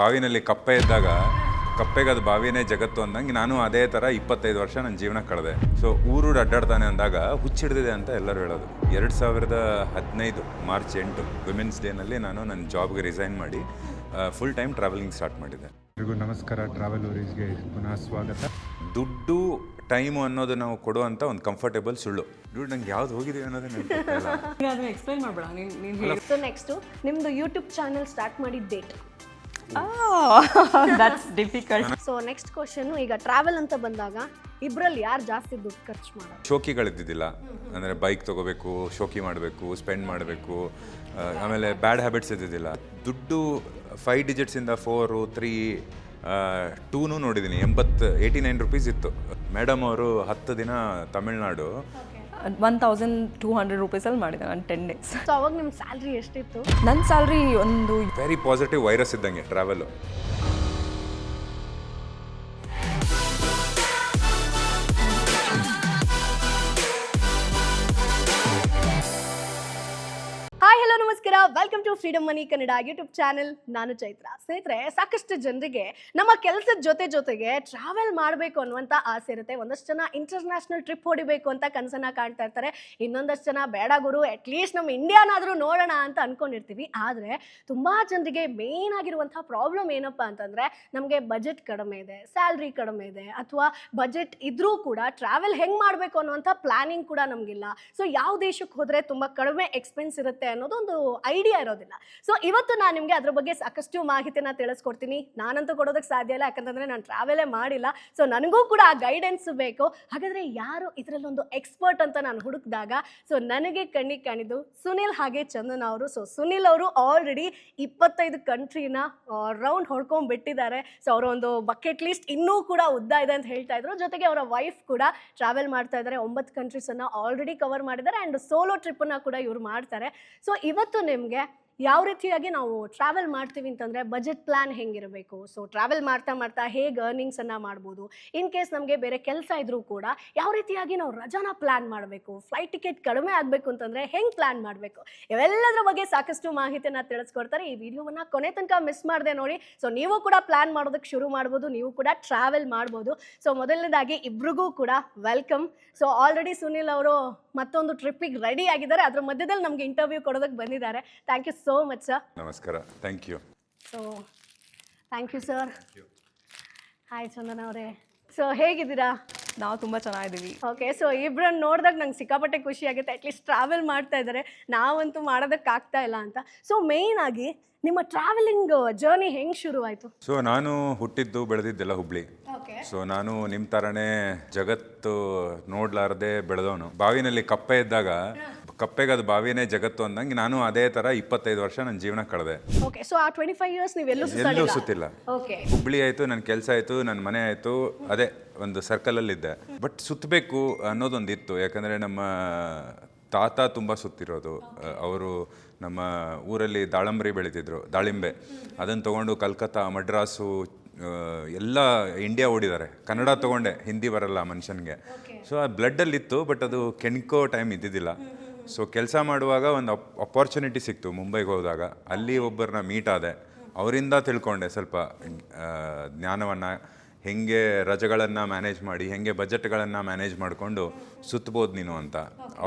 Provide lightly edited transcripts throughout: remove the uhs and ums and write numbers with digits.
ಬಾವಿನಲ್ಲಿ ಕಪ್ಪೆ ಇದ್ದಾಗ ಕಪ್ಪೆಗೆ ಅದು ಬಾವಿನೇ ಜಗತ್ತು ಅಂದಂಗೆ ನಾನು ಅದೇ ಥರ 25 ವರ್ಷ ನನ್ನ ಜೀವನ ಕಳೆದೆ. ಸೊ ಊರು ಅಡ್ಡಾಡ್ತಾನೆ ಅಂದಾಗ ಹುಚ್ಚಿಡ್ದಿದೆ ಅಂತ ಎಲ್ಲರೂ ಹೇಳೋದು. 2015 ಮಾರ್ಚ್ 8 ವಿಮೆನ್ಸ್ ಡೇನಲ್ಲಿ ನಾನು ನನ್ನ ಜಾಬ್ಗೆ ರಿಸೈನ್ ಮಾಡಿ ಫುಲ್ ಟೈಮ್ ಟ್ರಾವೆಲಿಂಗ್ ಸ್ಟಾರ್ಟ್ ಮಾಡಿದ್ದೆ. ಎಲ್ರಿಗೂ ನಮಸ್ಕಾರ. ಟ್ರಾವೆಲ್ ಓರೀಸ್ಗೆ ಪುನಃ ಸ್ವಾಗತ. ದುಡ್ಡು ಟೈಮು ಅನ್ನೋದು ನಾವು ಕೊಡುವಂಥ ಒಂದು ಕಂಫರ್ಟೇಬಲ್ ಸುಳ್ಳು. ದುಡ್ಡು ನಂಗೆ ಯಾವ್ದು ಹೋಗಿದ್ದೀವಿ ಅನ್ನೋದೇ ನನಗೆ ಗೊತ್ತಿಲ್ಲ. ಎಕ್ಸ್ಪ್ಲೈನ್ ಮಾಡ್ಬೇಡ ನೀನು. ಸೊ ನೆಕ್ಸ್ಟು ನಿಮ್ಮದು ಯೂಟ್ಯೂಬ್ ಚಾನಲ್ ಸ್ಟಾರ್ಟ್ ಮಾಡಿದ date. That's difficult. So next question, ಈಗ ಟ್ರಾವೆಲ್ ಅಂತ ಬಂದಾಗ ಇಬ್ಬರಲ್ಲಿ ಯಾರು ಜಾಸ್ತಿ ದುಡ್ಡು ಖರ್ಚು ಮಾಡೋದು? ಶೋಕಿಗಳಿದ್ದಿದ್ದಿಲ್ಲ. ಅಂದರೆ ಬೈಕ್ ತೊಗೋಬೇಕು, ಶೋಕಿ ಮಾಡಬೇಕು, ಸ್ಪೆಂಡ್ ಮಾಡಬೇಕು, ಆಮೇಲೆ ಬ್ಯಾಡ್ ಹ್ಯಾಬಿಟ್ಸ್ ಇದ್ದಿದ್ದಿಲ್ಲ. ದುಡ್ಡು 5 ಡಿಜಿಟ್ಸಿಂದ 4, 3, 2 ನೋಡಿದ್ದೀನಿ. 89 ರುಪೀಸ್ ಇತ್ತು. ಮೇಡಮ್ ಅವರು 10 ದಿನ ತಮಿಳ್ನಾಡು 1200 ರೂಪೀಸಲ್ಲಿ ಮಾಡಿದೆ ನಾನು 10 ಡೇಸ್. ಸೊ ಅವಾಗ ನಿಮ್ಮ ಸ್ಯಾಲ್ರಿ ಎಷ್ಟಿತ್ತು? ನನ್ನ ಸ್ಯಾಲ್ರಿ ಒಂದು ವೆರಿ ಪಾಸಿಟಿವ್ ವೈರಸ್ ಇದ್ದಂಗೆ ಟ್ರಾವೆಲು. ಹಾಯ್, ಹಲೋ, ನಮಸ್ಕಾರ. Welcome to freedom money Kannada YouTube channel. ನಾನು ಚೈತ್ರ. ಸ್ನೇಹಿತರೆ, ಸಾಕಷ್ಟು ಜನರಿಗೆ ನಮ್ಮ ಕೆಲಸದ ಜೊತೆಗೆ ಟ್ರಾವೆಲ್ ಮಾಡಬೇಕು ಅನ್ನುವಂಥ ಆಸೆ ಇರುತ್ತೆ. ಒಂದಷ್ಟು ಜನ ಇಂಟರ್ನ್ಯಾಷನಲ್ ಟ್ರಿಪ್ ಹೊಡಿಬೇಕು ಅಂತ ಕನಸನ್ನ ಕಾಣ್ತಾ ಇರ್ತಾರೆ. ಇನ್ನೊಂದಷ್ಟು ಜನ ಬೇಡ ಗುರು, ಅಟ್ಲೀಸ್ಟ್ ನಮ್ಮ ಇಂಡಿಯಾನಾದರೂ ನೋಡೋಣ ಅಂತ ಅನ್ಕೊಂಡಿರ್ತೀವಿ. ಆದರೆ ತುಂಬ ಜನರಿಗೆ ಮೇನ್ ಆಗಿರುವಂಥ ಪ್ರಾಬ್ಲಮ್ ಏನಪ್ಪ ಅಂತಂದರೆ, ನಮಗೆ ಬಜೆಟ್ ಕಡಿಮೆ ಇದೆ, ಸ್ಯಾಲ್ರಿ ಕಡಿಮೆ ಇದೆ, ಅಥವಾ ಬಜೆಟ್ ಇದ್ರೂ ಕೂಡ ಟ್ರಾವೆಲ್ ಹೆಂಗೆ ಮಾಡಬೇಕು ಅನ್ನುವಂಥ ಪ್ಲಾನಿಂಗ್ ಕೂಡ ನಮಗಿಲ್ಲ. ಸೊ ಯಾವ ದೇಶಕ್ಕೆ ಹೋದರೆ ತುಂಬ ಕಡಿಮೆ ಎಕ್ಸ್ಪೆನ್ಸ್ ಇರುತ್ತೆ ಅನ್ನೋದೊಂದು ಐಡಿಯಾ ಇರೋದಿಲ್ಲ. ಸೊ ಇವತ್ತು ನಾನು ನಿಮಗೆ ಅದ್ರ ಬಗ್ಗೆ ಸಾಕಷ್ಟು ಮಾಹಿತಿನ ತಿಳಿಸ್ಕೊಡ್ತೀನಿ. ನಾನಂತೂ ಕೊಡೋದಕ್ಕೆ ಸಾಧ್ಯ ಇಲ್ಲ, ಯಾಕಂತಂದರೆ ನಾನು ಟ್ರಾವೆಲೇ ಮಾಡಿಲ್ಲ. ಸೊ ನನಗೂ ಕೂಡ ಆ ಗೈಡೆನ್ಸ್ ಬೇಕು. ಹಾಗಾದರೆ ಯಾರು ಇದರಲ್ಲೊಂದು ಎಕ್ಸ್ಪರ್ಟ್ ಅಂತ ನಾನು ಹುಡುಕಿದಾಗ ಸೊ ನನಗೆ ಕಣ್ಣಿಗೆ ಕಾಣಿದ್ದು ಸುನಿಲ್ ಹಾಗೆ ಚಂದನ್ ಅವರು. ಸೊ ಸುನಿಲ್ ಅವರು ಆಲ್ರೆಡಿ 25 ಕಂಟ್ರಿನ ರೌಂಡ್ ಹೊಡ್ಕೊಂಡ್ಬಿಟ್ಟಿದ್ದಾರೆ. ಸೊ ಅವರ ಒಂದು ಬಕೆಟ್ ಲಿಸ್ಟ್ ಇನ್ನೂ ಕೂಡ ಉದ್ದ ಇದೆ ಅಂತ ಹೇಳ್ತಾ ಇದ್ರು. ಜೊತೆಗೆ ಅವರ ವೈಫ್ ಕೂಡ ಟ್ರಾವೆಲ್ ಮಾಡ್ತಾ ಇದ್ದಾರೆ. 9 ಕಂಟ್ರೀಸನ್ನು ಆಲ್ರೆಡಿ ಕವರ್ ಮಾಡಿದ್ದಾರೆ. ಆ್ಯಂಡ್ ಸೋಲೋ ಟ್ರಿಪ್ಪನ್ನು ಕೂಡ ಇವ್ರು ಮಾಡ್ತಾರೆ. ಸೊ ಇವತ್ತು ನಿಮಗೆ ಯಾವ ರೀತಿಯಾಗಿ ನಾವು ಟ್ರಾವೆಲ್ ಮಾಡ್ತೀವಿ ಅಂತಂದರೆ ಬಜೆಟ್ ಪ್ಲ್ಯಾನ್ ಹೆಂಗಿರಬೇಕು, ಸೊ ಟ್ರಾವೆಲ್ ಮಾಡ್ತಾ ಹೇಗೆ ಅರ್ನಿಂಗ್ಸನ್ನು ಮಾಡ್ಬೋದು, ಇನ್ ಕೇಸ್ ನಮಗೆ ಬೇರೆ ಕೆಲಸ ಇದ್ರೂ ಕೂಡ ಯಾವ ರೀತಿಯಾಗಿ ನಾವು ರಜಾನ ಪ್ಲ್ಯಾನ್ ಮಾಡಬೇಕು, ಫ್ಲೈಟ್ ಟಿಕೆಟ್ ಕಡಿಮೆ ಆಗಬೇಕು ಅಂತಂದರೆ ಹೆಂಗೆ ಪ್ಲ್ಯಾನ್ ಮಾಡಬೇಕು, ಇವೆಲ್ಲದರ ಬಗ್ಗೆ ಸಾಕಷ್ಟು ಮಾಹಿತಿಯನ್ನು ತಿಳಿಸ್ಕೊಡ್ತಾರೆ. ಈ ವಿಡಿಯೋವನ್ನು ಕೊನೆ ತನಕ ಮಿಸ್ ಮಾಡದೆ ನೋಡಿ. ಸೊ ನೀವು ಕೂಡ ಪ್ಲ್ಯಾನ್ ಮಾಡೋದಕ್ಕೆ ಶುರು ಮಾಡ್ಬೋದು, ನೀವು ಕೂಡ ಟ್ರಾವೆಲ್ ಮಾಡ್ಬೋದು. ಸೊ ಮೊದಲನೇದಾಗಿ ಇಬ್ರಿಗೂ ಕೂಡ ವೆಲ್ಕಮ್. ಸೊ ಆಲ್ರೆಡಿ ಸುನಿಲ್ ಅವರು ಮತ್ತೊಂದು ಟ್ರಿಪ್ಪಿಗೆ ರೆಡಿ ಆಗಿದ್ದಾರೆ. ಅದ್ರ ಮಧ್ಯದಲ್ಲಿ ನಮಗೆ ಇಂಟರ್ವ್ಯೂ ಕೊಡೋದಕ್ಕೆ ಬಂದಿದ್ದಾರೆ. Thank you so much sir. ನಮಸ್ಕಾರ. Thank you. So thank you sir. Hi Chandan ಅವರೇ. ಸೊ ಹೇಗಿದ್ದೀರಾ? ನಾವು ತುಂಬ ಚೆನ್ನಾಗಿದ್ದೀವಿ. ಓಕೆ. ಸೊ ಇಬ್ಬರನ್ನು ನೋಡಿದಾಗ ನಂಗೆ ಸಿಕ್ಕಾಪಟ್ಟೆ ಖುಷಿ ಆಗುತ್ತೆ. ಅಟ್ಲೀಸ್ಟ್ ಟ್ರಾವೆಲ್ ಮಾಡ್ತಾ ಇದ್ದಾರೆ, ನಾವಂತೂ ಮಾಡೋದಕ್ಕಾಗ್ತಾ ಇಲ್ಲ ಅಂತ. ಸೊ ಮೇಯ್ನ್ ಆಗಿ ನಿಮ್ಮ ಟ್ರಾವೆಲಿಂಗ್ ಜರ್ನಿ ಹೆಂಗೆ ಶುರು ಆಯಿತು? ಸೊ ನಾನು ಹುಟ್ಟಿದ್ದು ಬೆಳೆದಿದ್ದೆಲ್ಲ ಹುಬ್ಳಿ. ಸೊ ನಾನು ನಿಮ್ಮ ಥರನೇ ಜಗತ್ತು ನೋಡ್ಲಾರ್ದೆ ಬೆಳೆದವನು. ಬಾವಿನಲ್ಲಿ ಕಪ್ಪೆ ಇದ್ದಾಗ ಕಪ್ಪೆಗೆ ಅದು ಬಾವಿನೇ ಜಗತ್ತು ಅಂದಂಗೆ ನಾನು ಅದೇ ಥರ 25 ವರ್ಷ ನನ್ನ ಜೀವನ ಕಳೆದೆ. ಓಕೆ. ಸೊ ಆ 25 ಇಯರ್ಸ್ ನೀವು ಎಲ್ಲೂ ಸುತ್ತಿಲ್ಲ. ಓಕೆ. ಹುಬ್ಳಿ ಆಯಿತು, ನನ್ನ ಕೆಲಸ ಆಯಿತು, ನನ್ನ ಮನೆ ಆಯಿತು, ಅದೇ ಒಂದು ಸರ್ಕಲಲ್ಲಿದ್ದೆ. ಬಟ್ ಸುತ್ತಬೇಕು ಅನ್ನೋದೊಂದಿತ್ತು. ಯಾಕಂದರೆ ನಮ್ಮ ತಾತ ತುಂಬ ಸುತ್ತಿರೋದು. ಅವರು ನಮ್ಮ ಊರಲ್ಲಿ ದಾಳಂಬರಿ ಬೆಳೀತಿದ್ರು, ದಾಳಿಂಬೆ. ಅದನ್ನು ತೊಗೊಂಡು ಕಲ್ಕತ್ತಾ, ಮಡ್ರಾಸು ಎಲ್ಲ ಇಂಡಿಯಾ ಓಡಿದ್ದಾರೆ. ಕನ್ನಡ ತೊಗೊಂಡೆ, ಹಿಂದಿ ಬರಲ್ಲ ಮನುಷ್ಯನಿಗೆ. ಸೊ ಆ ಬ್ಲಡ್ಡಲ್ಲಿತ್ತು, ಬಟ್ ಅದು ಕೆಣ್ಕೋ ಟೈಮ್ ಇದ್ದಿದ್ದಿಲ್ಲ. ಸೊ ಕೆಲಸ ಮಾಡುವಾಗ ಒಂದು ಅಪಾರ್ಚುನಿಟಿ ಸಿಕ್ತು ಮುಂಬೈಗೆ ಹೋದಾಗ. ಅಲ್ಲಿ ಒಬ್ಬರನ್ನ ಮೀಟ್ ಆದೆ. ಅವರಿಂದ ತಿಳ್ಕೊಂಡೆ ಸ್ವಲ್ಪ ಜ್ಞಾನವನ್ನು, ಹೆಂಗೆ ರಜೆಗಳನ್ನು ಮ್ಯಾನೇಜ್ ಮಾಡಿ, ಹೆಂಗೆ ಬಜೆಟ್ಗಳನ್ನು ಮ್ಯಾನೇಜ್ ಮಾಡಿಕೊಂಡು ಸುತ್ತಬೋದು ನೀನು ಅಂತ.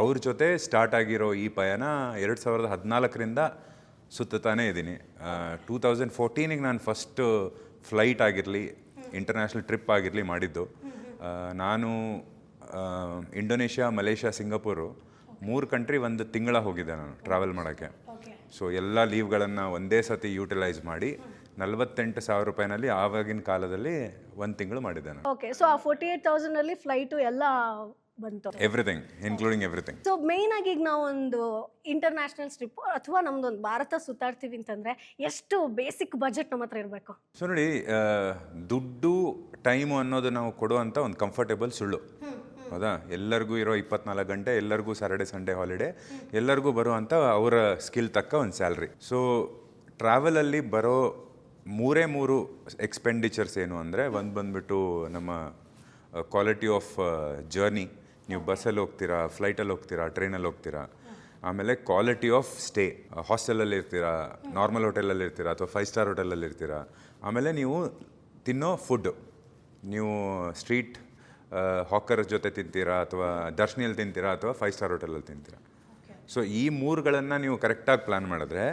ಅವ್ರ ಜೊತೆ ಸ್ಟಾರ್ಟ್ ಆಗಿರೋ ಈ ಪಯಣ 2014ರಿಂದ ಸುತ್ತಾನೇ ಇದ್ದೀನಿ. 2014ಗೆ ನಾನು ಫಸ್ಟು ಫ್ಲೈಟ್ ಆಗಿರಲಿ, ಇಂಟರ್ನ್ಯಾಷನಲ್ ಟ್ರಿಪ್ ಆಗಿರಲಿ ಮಾಡಿದ್ದು. ನಾನು ಇಂಡೋನೇಷ್ಯಾ, ಮಲೇಷ್ಯಾ, ಸಿಂಗಾಪುರು 3 ಕಂಟ್ರಿ 1 ತಿಂಗಳ ಹೋಗಿದ್ದೆ ನಾನು ಟ್ರಾವೆಲ್ ಮಾಡೋಕ್ಕೆ. ಸೊ ಎಲ್ಲ ಲೀವ್ಗಳನ್ನು ಒಂದೇ ಸತಿ ಯೂಟಿಲೈಸ್ ಮಾಡಿ 48,000 ರೂಪಾಯಿನಲ್ಲಿ ಆವಾಗಿನ ಕಾಲದಲ್ಲಿ 1 ತಿಂಗಳು ಮಾಡಿದ್ದೆ ನಾನು. ಓಕೆ. ಸೊ ಆ 48,000 ಫ್ಲೈಟು ಎಲ್ಲ ಬಂತು, everything including everything. So main ಆಗಿ ಈಗ ನಾವೊಂದು ಇಂಟರ್ನ್ಯಾಷನಲ್ ಟ್ರಿಪ್ ಅಥವಾ ನಮ್ದೊಂದು ಭಾರತ ಸುತ್ತಾಡ್ತೀವಿ ಅಂತಂದರೆ ಎಷ್ಟು ಬೇಸಿಕ್ ಬಜೆಟ್ ನಮ್ಮ ಹತ್ರ ಇರಬೇಕು? ಸೊ ನೋಡಿ, ದುಡ್ಡು ಟೈಮು ಅನ್ನೋದು ನಾವು ಕೊಡುವಂಥ ಒಂದು ಕಂಫರ್ಟೇಬಲ್ ಸುಳ್ಳು. ಹೌದಾ? ಎಲ್ಲರಿಗೂ ಇರೋ 24 ಗಂಟೆ, ಎಲ್ಲರಿಗೂ ಸ್ಯಾಟರ್ಡೆ ಸಂಡೇ ಹಾಲಿಡೇ, ಎಲ್ಲರಿಗೂ ಬರುವಂಥ ಅವರ ಸ್ಕಿಲ್ ತಕ್ಕ ಒಂದು ಸ್ಯಾಲ್ರಿ. ಸೊ ಟ್ರಾವೆಲಲ್ಲಿ ಬರೋ 3 ಎಕ್ಸ್ಪೆಂಡಿಚರ್ಸ್ ಏನು ಅಂದರೆ, ಒಂದು ಬಂದುಬಿಟ್ಟು ನಮ್ಮ ಕ್ವಾಲಿಟಿ ಆಫ್ ಜರ್ನಿ. ನೀವು ಬಸ್ಸಲ್ಲಿ ಹೋಗ್ತೀರಾ, ಫ್ಲೈಟಲ್ಲಿ ಹೋಗ್ತೀರಾ, ಟ್ರೈನಲ್ಲಿ ಹೋಗ್ತೀರಾ. ಆಮೇಲೆ ಕ್ವಾಲಿಟಿ ಆಫ್ ಸ್ಟೇ, ಹಾಸ್ಟೆಲಲ್ಲಿ ಇರ್ತೀರಾ, ನಾರ್ಮಲ್ ಹೋಟೆಲಲ್ಲಿ ಇರ್ತೀರಾ, ಅಥವಾ 5 ಸ್ಟಾರ್ ಹೋಟೆಲಲ್ಲಿ ಇರ್ತೀರಾ. ಆಮೇಲೆ ನೀವು ತಿನ್ನೋ ಫುಡ್ಡು ನೀವು ಸ್ಟ್ರೀಟ್ ಹಾಕರ್ ಜೊತೆ ತಿಂತೀರಾ ಅಥವಾ ದರ್ಶನಿಯಲ್ಲಿ ತಿಂತೀರಾ ಅಥವಾ 5 ಸ್ಟಾರ್ ಹೋಟೆಲಲ್ಲಿ ತಿಂತೀರಾ. ಸೊ ಈ ಮೂರುಗಳನ್ನು ನೀವು ಕರೆಕ್ಟಾಗಿ ಪ್ಲ್ಯಾನ್ ಮಾಡಿದ್ರೆ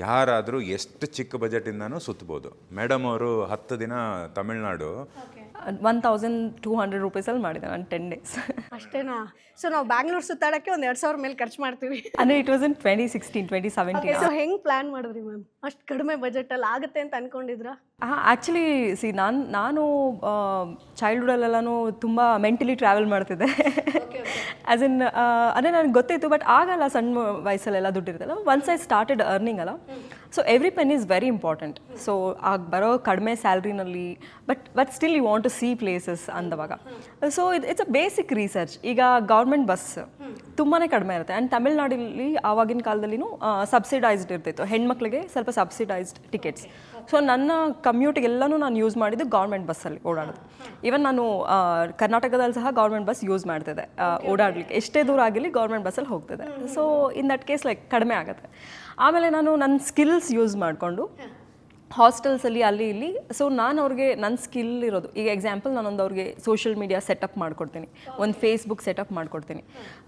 ಯಾರಾದರೂ ಎಷ್ಟು ಚಿಕ್ಕ ಬಜೆಟಿಂದನೂ ಸುತ್ತಬೋದು. ಮೇಡಮ್ ಅವರು 10 ದಿನ ತಮಿಳ್ನಾಡು 1200 ರೂಪೀಸಲ್ಲಿ ಮಾಡಿದೆ ನಾನು 10 days. ಅಷ್ಟೇನಾ? ಸೊ ನಾವು ಬ್ಯಾಂಗ್ಳೂರ್ ಸುತ್ತಾಡಕ್ಕೆ ಒಂದು 2,000 ಮೇಲೆ ಖರ್ಚು ಮಾಡ್ತೀವಿ. ಅಂದರೆ ಇಟ್ ವಾಸ್ ಇನ್ 2016 2017. ಸೊ ಹೆಂಗೆ ಪ್ಲಾನ್ ಮಾಡಿದ್ರಿ ಮ್ಯಾಮ್? ಅಷ್ಟು ಕಡಿಮೆ ಬಜೆಟಲ್ಲಿ ಆಗುತ್ತೆ ಅಂತ ಅನ್ಕೊಂಡಿದ್ರಾ? ಆ್ಯಕ್ಚುಲಿ ನಾನು ಚೈಲ್ಡ್ಹುಡಲ್ಲೆಲ್ಲನೂ ತುಂಬ ಮೆಂಟಲಿ ಟ್ರಾವೆಲ್ ಮಾಡ್ತಿದ್ದೆ. ಆ್ಯಸ್ ಇನ್ ಅದೇ ನನಗೆ ಗೊತ್ತಿತ್ತು, ಬಟ್ ಆಗಲ್ಲ, ಸಣ್ಣ ವಯಸ್ಸಲ್ಲೆಲ್ಲ ದುಡ್ಡಿರ್ತಲ್ಲ. ಒನ್ಸ್ ಐ ಸ್ಟಾರ್ಟೆಡ್ ಅರ್ನಿಂಗ್ ಅಲ್ಲ, so every penny is very important. So ಆಗ ಬರೋ ಕಡಿಮೆ ಸ್ಯಾಲ್ರಿನಲ್ಲಿ but still you want to see places ಅಂದವಾಗ. So it's a basic research. ಈಗ ಗೌರ್ಮೆಂಟ್ ಬಸ್ ತುಂಬಾ ಕಡಿಮೆ ಇರುತ್ತೆ. ಆ್ಯಂಡ್ ತಮಿಳ್ನಾಡಲ್ಲಿ ಆವಾಗಿನ ಕಾಲದಲ್ಲಿನೂ ಸಬ್ಸಿಡೈಸ್ಡ್ ಇರ್ತಿತ್ತು ಹೆಣ್ಮಕ್ಳಿಗೆ, ಸ್ವಲ್ಪ ಸಬ್ಸಿಡೈಸ್ಡ್ ಟಿಕೆಟ್ಸ್. ಸೊ ನನ್ನ ಕಮ್ಯೂಟಿಗೆಲ್ಲನೂ ನಾನು ಯೂಸ್ ಮಾಡಿದ್ದು ಗೌರ್ಮೆಂಟ್ ಬಸ್ಸಲ್ಲಿ ಓಡಾಡೋದು. ಈವನ್ ನಾನು ಕರ್ನಾಟಕದಲ್ಲಿ ಸಹ ಗೌರ್ಮೆಂಟ್ ಬಸ್ ಯೂಸ್ ಮಾಡ್ತಿದ್ದೆ ಓಡಾಡಲಿಕ್ಕೆ. ಎಷ್ಟೇ ದೂರ ಆಗಿರಲಿ ಗೌರ್ಮೆಂಟ್ ಬಸ್ಸಲ್ಲಿ ಹೋಗ್ತಿದ್ದೆ. So in that case like ಕಡಿಮೆ ಆಗುತ್ತೆ. ಆಮೇಲೆ ನಾನು ನನ್ನ ಸ್ಕಿಲ್ಸ್ ಯೂಸ್ ಮಾಡಿಕೊಂಡು ಹಾಸ್ಟೆಲ್ಸಲ್ಲಿ ಅಲ್ಲಿ ಇಲ್ಲಿ, ಸೊ ನಾನು ಅವ್ರಿಗೆ ನನ್ನ ಸ್ಕಿಲ್ ಇರೋದು, ಈಗ ಎಕ್ಸಾಂಪಲ್ ನಾನೊಂದು ಅವ್ರಿಗೆ ಸೋಷಿಯಲ್ ಮೀಡಿಯಾ ಸೆಟಪ್ ಮಾಡ್ಕೊಡ್ತೀನಿ, ಒಂದು ಫೇಸ್ಬುಕ್ ಸೆಟಪ್ ಮಾಡ್ಕೊಡ್ತೀನಿ.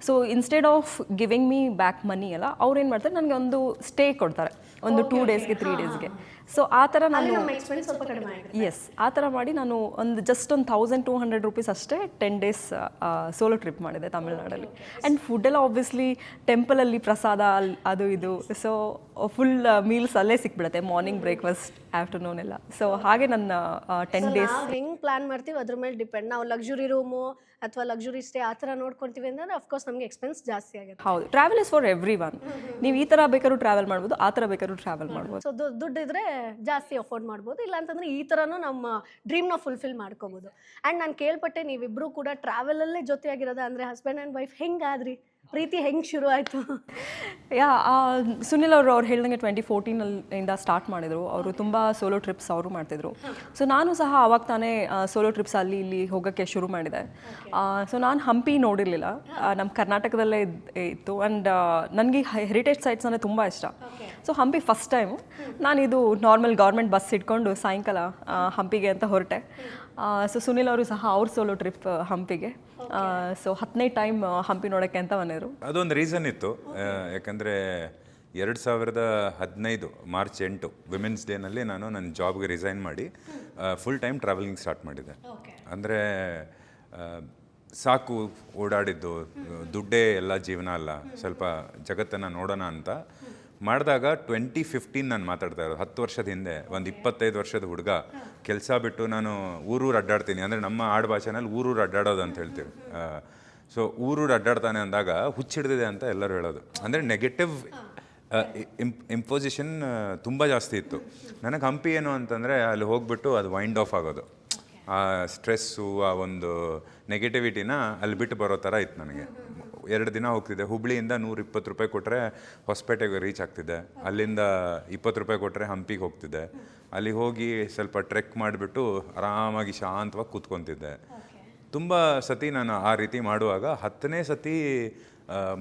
So instead of giving me back money ಎಲ್ಲ ಅವ್ರು ಏನು ಮಾಡ್ತಾರೆ, ನನಗೆ ಒಂದು ಸ್ಟೇ ಕೊಡ್ತಾರೆ, ಒಂದು 2 ಡೇಸ್ಗೆ 3 ಡೇಸ್ಗೆ. ಸೊ ಆ ಥರ ನಾನು ಎಸ್ ಆ ಥರ ಮಾಡಿ ನಾನು ಜಸ್ಟ್ ಒಂದು 1200 ರೂಪೀಸ್ ಅಷ್ಟೇ 10 days ಸೋಲೋ ಟ್ರಿಪ್ ಮಾಡಿದೆ ತಮಿಳ್ನಾಡಲ್ಲಿ. ಆ್ಯಂಡ್ ಫುಡ್ಡೆಲ್ಲ ಆಬ್ವಿಯಸ್ಲಿ ಟೆಂಪಲಲ್ಲಿ ಪ್ರಸಾದ ಅದು ಇದು, ಸೊ ಫುಲ್ ಮೀಲ್ಸ್ ಅಲ್ಲೇ ಸಿಕ್ಬಿಡುತ್ತೆ, ಮಾರ್ನಿಂಗ್ ಬ್ರೇಕ್ಫಾಸ್ಟ್ ಆಫ್ಟರ್ನೂನ್ ಎಲ್ಲ. ಸೊ ಹಾಗೆ ನನ್ನ 10 days ಹೆಂಗೆ ಪ್ಲಾನ್ ಮಾಡ್ತೀವಿ ಅದ್ರ ಮೇಲೆ ಡಿಪೆಂಡ್. ನಾವು ಲಕ್ಸುರಿ ರೂಮು ಅಥವಾ ಲಕ್ಸುರಿ ಸ್ಟೇ ಆ ಥರ ನೋಡ್ಕೊತೀವಿ ಅಂದರೆ ಅಫ್ಕೋರ್ಸ್ ನಮಗೆ ಎಕ್ಸ್ಪೆನ್ಸ್ ಜಾಸ್ತಿ ಆಗುತ್ತೆ. ಹೌದು, travel is for every one. ನೀವು ಈ ಥರ ಬೇಕಾದ್ರೂ ಟ್ರಾವೆಲ್ ಮಾಡ್ಬೋದು, ಆ ಥರ ಬೇಕಾದ್ರೂ ಟ್ರಾವೆಲ್ ಮಾಡ್ಬೋದು. ಸೊ ದುಡ್ಡು ಇದ್ರೆ ಜಾಸ್ತಿ ಅಫೋರ್ಡ್ ಮಾಡ್ಬೋದು, ಇಲ್ಲಾಂತಂದ್ರೆ ಈ ಥರನೂ ನಮ್ಮ ಡ್ರೀಮ್ನ ಫುಲ್ಫಿಲ್ ಮಾಡ್ಕೋಬೋದು. ಆ್ಯಂಡ್ ನಾನು ಕೇಳ್ಪಟ್ಟೆ ನೀವಿಬ್ಬರು ಕೂಡ ಟ್ರಾವೆಲಲ್ಲೇ ಜೊತೆಯಾಗಿರೋದು, ಅಂದರೆ ಹಸ್ಬೆಂಡ್ ಆ್ಯಂಡ್ ವೈಫ್. ಹೆಂಗಾದ್ರಿ ಪ್ರೀತಿ ಹೆಂಗೆ ಶುರು ಆಯಿತು? ಯಾ ಸುನಿಲ್ ಅವ್ರು ಹೇಳ್ದಂಗೆ 2014 ಸ್ಟಾರ್ಟ್ ಮಾಡಿದರು. ಅವರು ತುಂಬ ಸೋಲೋ ಟ್ರಿಪ್ಸ್ ಅವರು ಮಾಡ್ತಿದ್ರು. ಸೊ ನಾನು ಸಹ ಅವಾಗ ತಾನೇ ಸೋಲೋ ಟ್ರಿಪ್ಸ್ ಅಲ್ಲಿ ಇಲ್ಲಿ ಹೋಗೋಕ್ಕೆ ಶುರು ಮಾಡಿದೆ. ಸೊ ನಾನು ಹಂಪಿ ನೋಡಿರಲಿಲ್ಲ, ನಮ್ಮ ಕರ್ನಾಟಕದಲ್ಲೇ ಇತ್ತು. ಆ್ಯಂಡ್ ನನಗೆ ಹೆರಿಟೇಜ್ ಸೈಟ್ಸ್ ಅಂದರೆ ತುಂಬ ಇಷ್ಟ. ಸೊ ಹಂಪಿ ಫಸ್ಟ್ ಟೈಮು ನಾನಿದು ನಾರ್ಮಲ್ ಗೌರ್ಮೆಂಟ್ ಬಸ್ ಇಟ್ಕೊಂಡು ಸಾಯಂಕಾಲ ಹಂಪಿಗೆ ಅಂತ ಹೊರಟೆ. ಸೊ ಸುನಿಲ್ ಅವರು ಸಹ ಅವ್ರ ಸೋಲೋ ಟ್ರಿಪ್ ಹಂಪಿಗೆ. ಸೊ 10ನೇ ಟೈಮ್ ಹಂಪಿ ನೋಡೋಕ್ಕೆ ಅಂತ ಬಂದಿದ್ರು. ಅದೊಂದು ರೀಸನ್ ಇತ್ತು, ಯಾಕಂದರೆ 2015 ಮಾರ್ಚ್ 8 ವಿಮೆನ್ಸ್ ಡೇನಲ್ಲಿ ನಾನು ನನ್ನ ಜಾಬ್ಗೆ ರಿಸೈನ್ ಮಾಡಿ ಫುಲ್ ಟೈಮ್ ಟ್ರಾವೆಲಿಂಗ್ ಸ್ಟಾರ್ಟ್ ಮಾಡಿದ್ದೆ. ಅಂದರೆ ಸಾಕು ಓಡಾಡಿದ್ದು, ದುಡ್ಡೇ ಎಲ್ಲ ಜೀವನ ಅಲ್ಲ, ಸ್ವಲ್ಪ ಜಗತ್ತನ್ನು ನೋಡೋಣ ಅಂತ ಮಾಡಿದಾಗ 2015 ನಾನು ಮಾತಾಡ್ತಾ ಇರೋದು, 10 ವರ್ಷದ ಹಿಂದೆ. ಒಂದು 25 ವರ್ಷದ ಹುಡುಗ ಕೆಲಸ ಬಿಟ್ಟು ನಾನು ಊರೂರು ಅಡ್ಡಾಡ್ತೀನಿ, ಅಂದರೆ ನಮ್ಮ ಆಡು ಭಾಷೆನಲ್ಲಿ ಊರೂರು ಅಡ್ಡಾಡೋದು ಅಂತ ಹೇಳ್ತೀವಿ. ಸೊ ಊರೂರು ಅಡ್ಡಾಡ್ತಾನೆ ಅಂದಾಗ ಹುಚ್ಚಿಡ್ದಿದೆ ಅಂತ ಎಲ್ಲರೂ ಹೇಳೋದು. ಅಂದರೆ ನೆಗೆಟಿವ್ ಇಂಪೋಸಿಷನ್ ತುಂಬ ಜಾಸ್ತಿ ಇತ್ತು. ನನಗೆ ಹಂಪಿ ಏನು ಅಂತಂದರೆ ಅಲ್ಲಿ ಹೋಗ್ಬಿಟ್ಟು ಅದು ವೈಂಡ್ ಆಫ್ ಆಗೋದು, ಆ ಸ್ಟ್ರೆಸ್ಸು, ಆ ಒಂದು ನೆಗೆಟಿವಿಟಿನ ಅಲ್ಲಿ ಬಿಟ್ಟು ಬರೋ ಥರ ಇತ್ತು ನನಗೆ. 2 ದಿನ ಹೋಗ್ತಿದ್ದೆ. ಹುಬ್ಳಿಯಿಂದ 120 ರೂಪಾಯಿ ಕೊಟ್ಟರೆ ಹೊಸಪೇಟೆಗೆ ರೀಚ್ ಆಗ್ತಿದ್ದೆ. ಅಲ್ಲಿಂದ 20 ರೂಪಾಯಿ ಕೊಟ್ಟರೆ ಹಂಪಿಗೆ ಹೋಗ್ತಿದ್ದೆ. ಅಲ್ಲಿ ಹೋಗಿ ಸ್ವಲ್ಪ ಟ್ರೆಕ್ ಮಾಡಿಬಿಟ್ಟು ಆರಾಮಾಗಿ ಶಾಂತವಾಗಿ ಕೂತ್ಕೊತಿದ್ದೆ. ತುಂಬ ಸತಿ ನಾನು ಆ ರೀತಿ ಮಾಡುವಾಗ 10ನೇ ಸತಿ